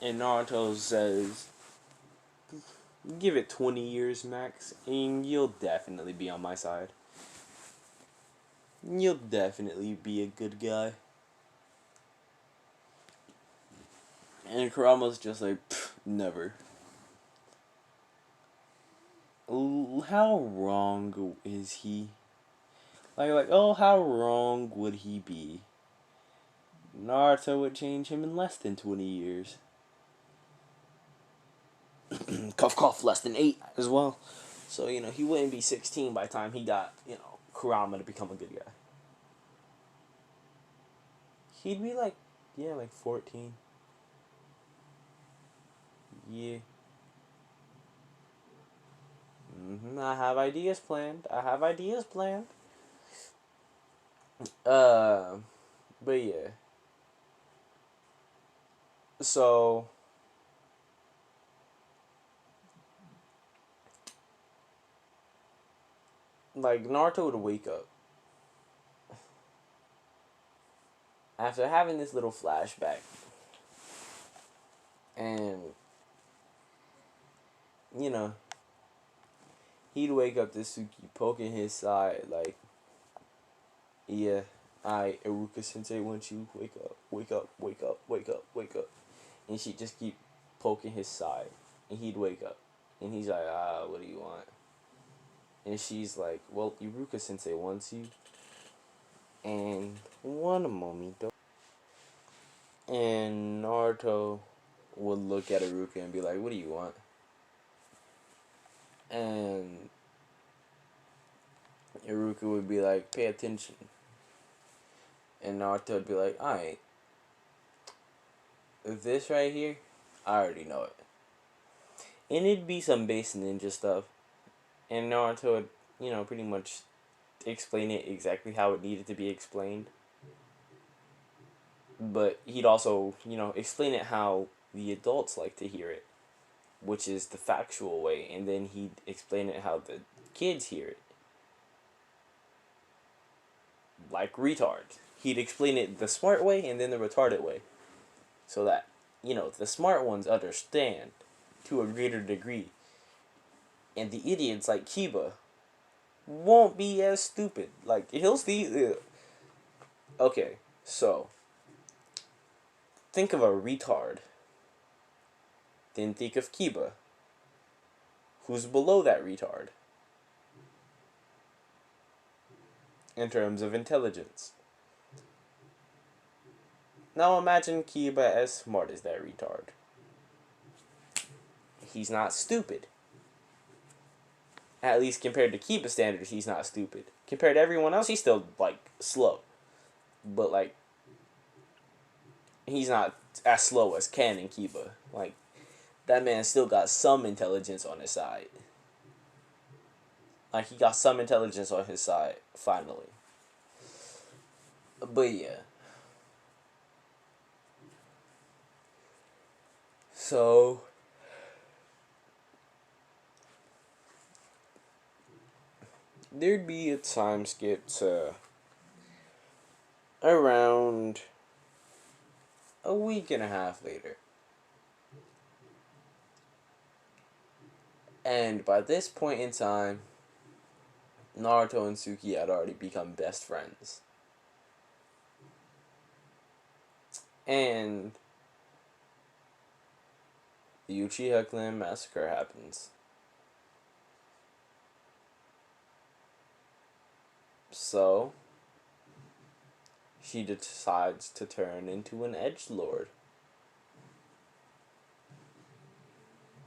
And Naruto says, give it 20 years max, and you'll definitely be on my side. You'll definitely be a good guy. And Kurama's just like, never. How wrong is he? How wrong would he be? Naruto would change him in less than 20 years. Cough, cough, less than 8 as well. So, he wouldn't be 16 by the time he got, Kurama to become a good guy. He'd be like 14. Yeah. I have ideas planned. But yeah. So, like Naruto would wake up after having this little flashback, and you know, he'd wake up to Suki poking his side like, yeah, I Iruka Sensei wants you. Wake up, wake up, wake up, wake up, wake up. And she'd just keep poking his side. And he'd wake up. And he's like, what do you want? And she's like, well, Iruka Sensei wants you. And one momento. And Naruto would look at Iruka and be like, what do you want? And Iruka would be like, pay attention. And Naruto would be like, alright, this right here, I already know it. And it'd be some base ninja stuff. And Naruto would, pretty much explain it exactly how it needed to be explained. But he'd also, explain it how the adults like to hear it, which is the factual way. And then he'd explain it how the kids hear it. Like retards. He'd explain it the smart way and then the retarded way. So that, the smart ones understand to a greater degree. And the idiots like Kiba won't be as stupid. Like, he'll see. Okay, so think of a retard. Then think of Kiba, who's below that retard in terms of intelligence. Now imagine Kiba as smart as that retard. He's not stupid. At least compared to Kiba standards, he's not stupid. Compared to everyone else, he's still, slow. But, he's not as slow as Ken and Kiba. That man still got some intelligence on his side. He got some intelligence on his side, finally. But, yeah. So, there'd be a time skip to around a week and a half later. And by this point in time, Naruto and Suki had already become best friends. And the Uchiha clan massacre happens. So, she decides to turn into an edgelord.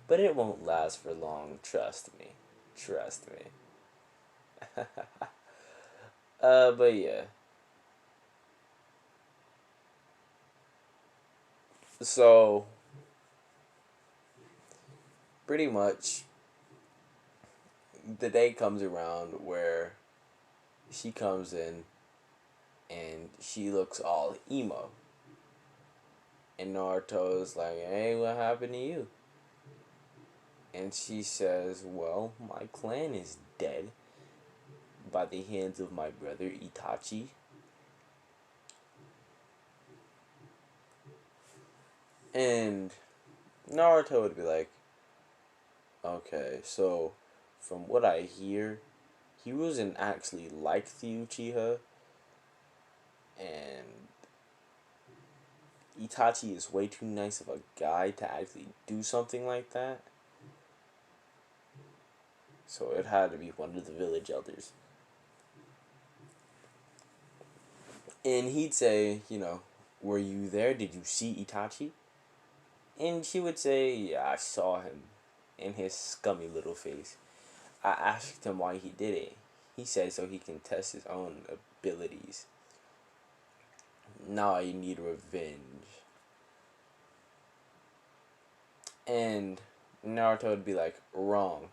But it won't last for long, trust me. Trust me. But yeah. So, pretty much, the day comes around where she comes in and she looks all emo. And Naruto is like, hey, what happened to you? And she says, well, my clan is dead by the hands of my brother Itachi. And Naruto would be like, okay, so from what I hear, he wasn't actually like the Uchiha, and Itachi is way too nice of a guy to actually do something like that. So it had to be one of the village elders. And he'd say, were you there? Did you see Itachi? And she would say, yeah, I saw him in his scummy little face. I asked him why he did it. He said so he can test his own abilities. Now I need revenge. And Naruto would be like, wrong.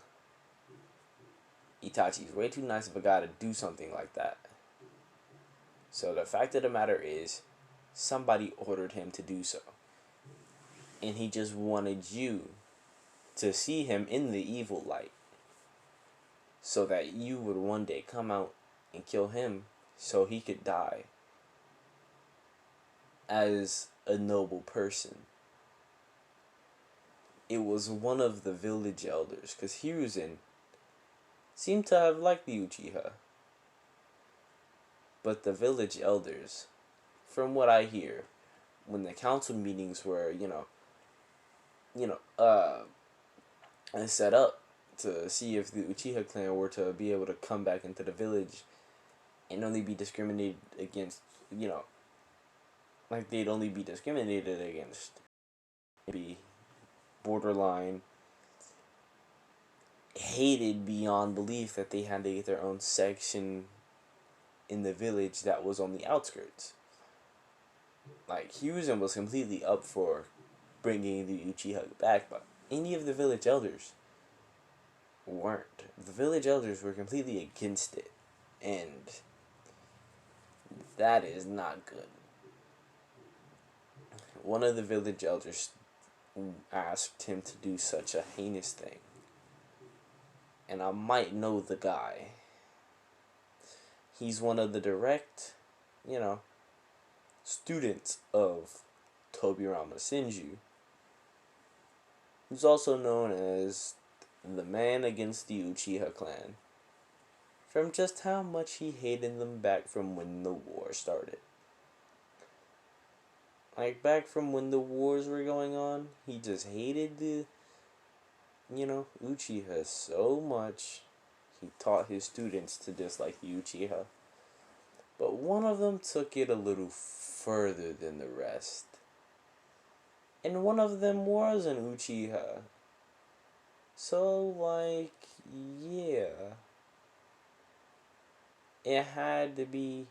Itachi's way too nice of a guy to do something like that. So the fact of the matter is, somebody ordered him to do so. And he just wanted you to see him in the evil light. so that you would one day come out and kill him so he could die as a noble person. It was one of the village elders, because Hiruzen seemed to have liked the Uchiha. But the village elders, from what I hear, when the council meetings were, set up to see if the Uchiha clan were to be able to come back into the village and only be discriminated against, like they'd only be discriminated against, be borderline hated beyond belief that they had to get their own section in the village that was on the outskirts. Like, Hiruzen was completely up for bringing the Uchiha back, but any of the village elders weren't. The village elders were completely against it, and that is not good. One of the village elders asked him to do such a heinous thing, and I might know the guy. He's one of the direct, students of Tobirama Senju, who's also known as the man against the Uchiha clan, from just how much he hated them back from when the war started. Like, back from when the wars were going on, he just hated the, Uchiha so much, he taught his students to dislike the Uchiha. But one of them took it a little further than the rest. And one of them was an Uchiha. So, yeah. It had to be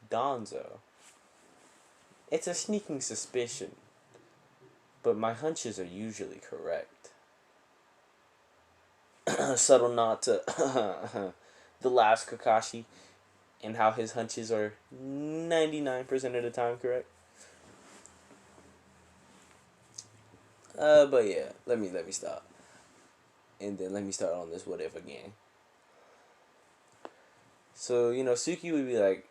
Danzo. It's a sneaking suspicion, but my hunches are usually correct. Subtle nod to the last Kakashi and how his hunches are 99% of the time correct. But yeah, let me stop. And then let me start on this what if again. So, Suki would be like,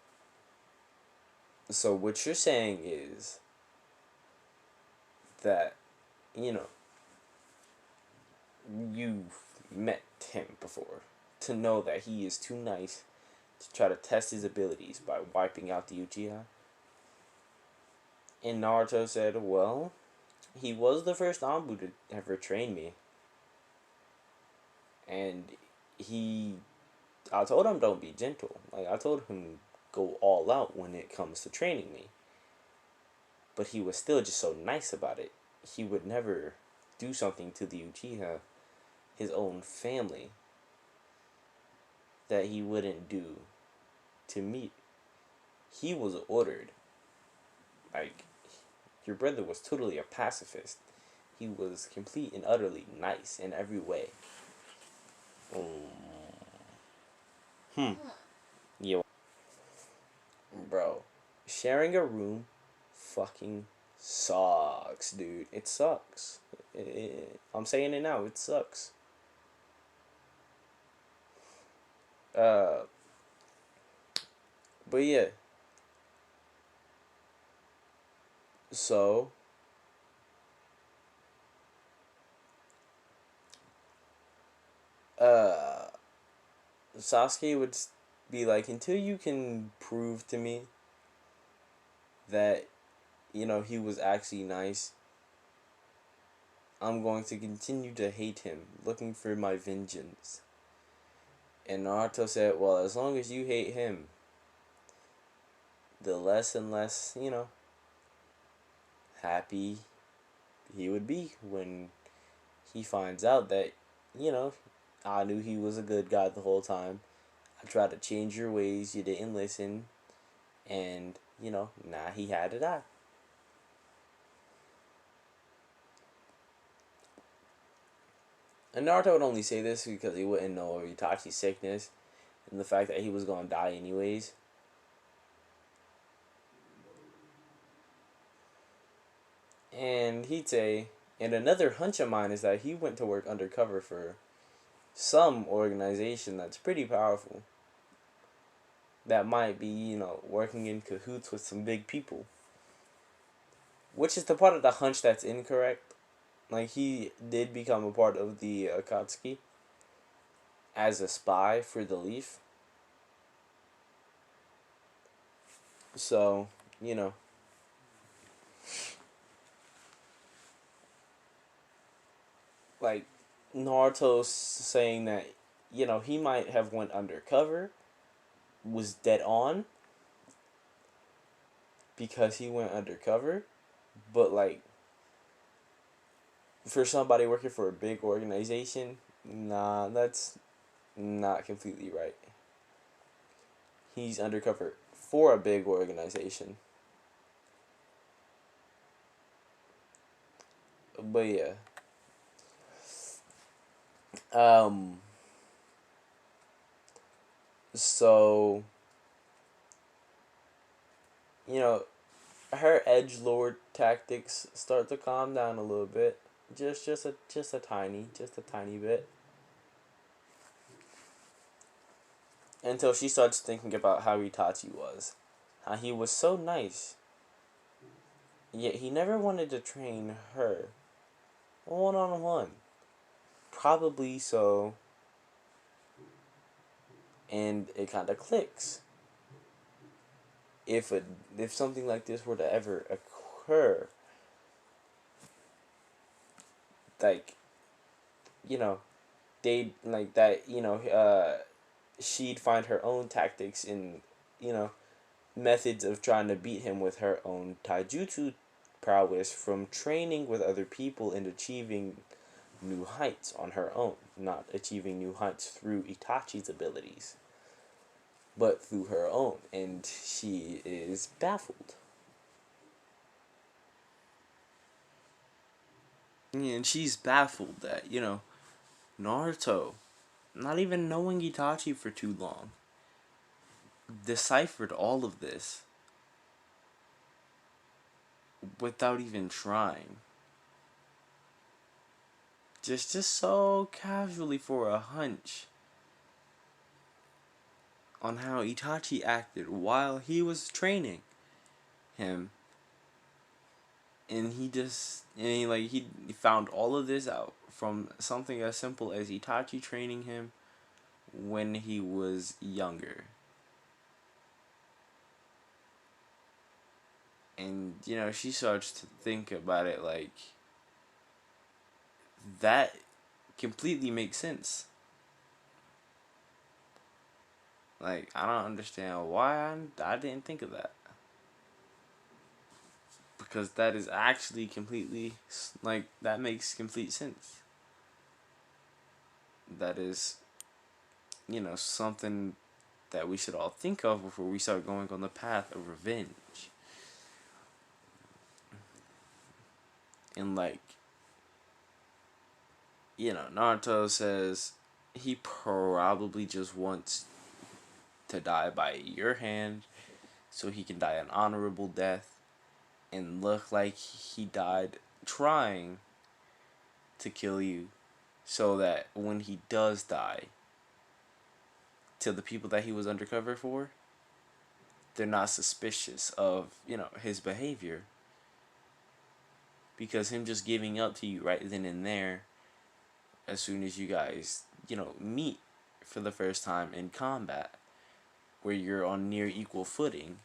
so what you're saying is that, you've met him before to know that he is too nice to try to test his abilities by wiping out the Uchiha. And Naruto said, well, he was the first Anbu to ever train me. And I told him don't be gentle. Like, I told him go all out when it comes to training me. But he was still just so nice about it. He would never do something to the Uchiha, his own family, that he wouldn't do to me. He was ordered. Like, your brother was totally a pacifist. He was complete and utterly nice in every way. Yeah. Bro, sharing a room fucking sucks, dude. It sucks. I'm saying it now. It sucks. But yeah. So, Sasuke would be like, until you can prove to me that, he was actually nice, I'm going to continue to hate him, looking for my vengeance. And Naruto said, well, as long as you hate him, the less and less, happy he would be when he finds out that, I knew he was a good guy the whole time. I tried to change your ways, you didn't listen, and, now he had to die. And Naruto would only say this because he wouldn't know of Itachi's sickness and the fact that he was going to die anyways. And he'd say, and another hunch of mine is that he went to work undercover for some organization that's pretty powerful that might be, working in cahoots with some big people. Which is the part of the hunch that's incorrect. Like, he did become a part of the Akatsuki as a spy for the Leaf. So, you know. Like, Naruto's saying that, he might have went undercover, was dead on, because he went undercover. But, like, for somebody working for a big organization, nah, that's not completely right. He's undercover for a big organization. But yeah. Um so, you know, her edge lord tactics start to calm down a little bit. Just a tiny bit. Until she starts thinking about how Itachi was. How he was so nice. Yet he never wanted to train her. One on one. Probably so. And it kind of clicks. If if something like this were to ever occur, like, you know, they like that, she'd find her own tactics and, you know, methods of trying to beat him with her own taijutsu prowess from training with other people and achieving new heights on her own, not achieving new heights through Itachi's abilities, but through her own, and she is baffled. And she's baffled that, Naruto, not even knowing Itachi for too long, deciphered all of this without even trying. Just so casually for a hunch on how Itachi acted while he was training him. And he found all of this out from something as simple as Itachi training him when he was younger. And, she starts to think about it like, that completely makes sense. Like, I don't understand why I didn't think of that. Because that is actually completely, like, that makes complete sense. That is, something that we should all think of before we start going on the path of revenge. And, like, Naruto says he probably just wants to die by your hand so he can die an honorable death and look like he died trying to kill you, so that when he does die, to the people that he was undercover for, they're not suspicious of, his behavior. Because him just giving up to you right then and there, as soon as you guys, meet for the first time in combat, where you're on near equal footing,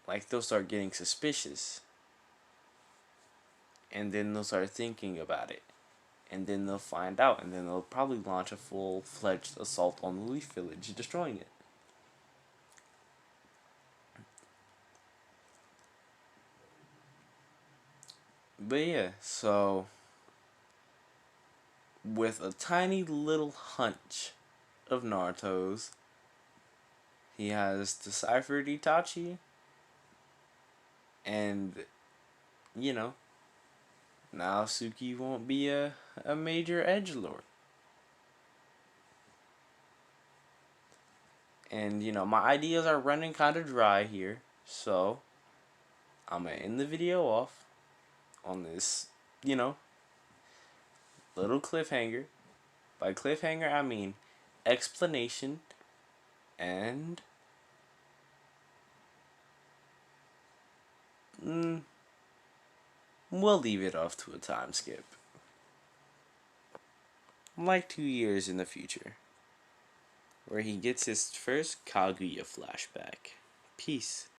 like, they'll start getting suspicious. And then they'll start thinking about it. And then they'll find out. And then they'll probably launch a full-fledged assault on the Leaf Village, destroying it. But yeah, so with a tiny little hunch of Naruto's, he has deciphered Itachi, and, now Suki won't be a major edgelord. And, my ideas are running kind of dry here, so I'm going to end the video off on this, little cliffhanger. By cliffhanger, I mean explanation and we'll leave it off to a time skip. Like 2 years in the future, where he gets his first Kaguya flashback. Peace.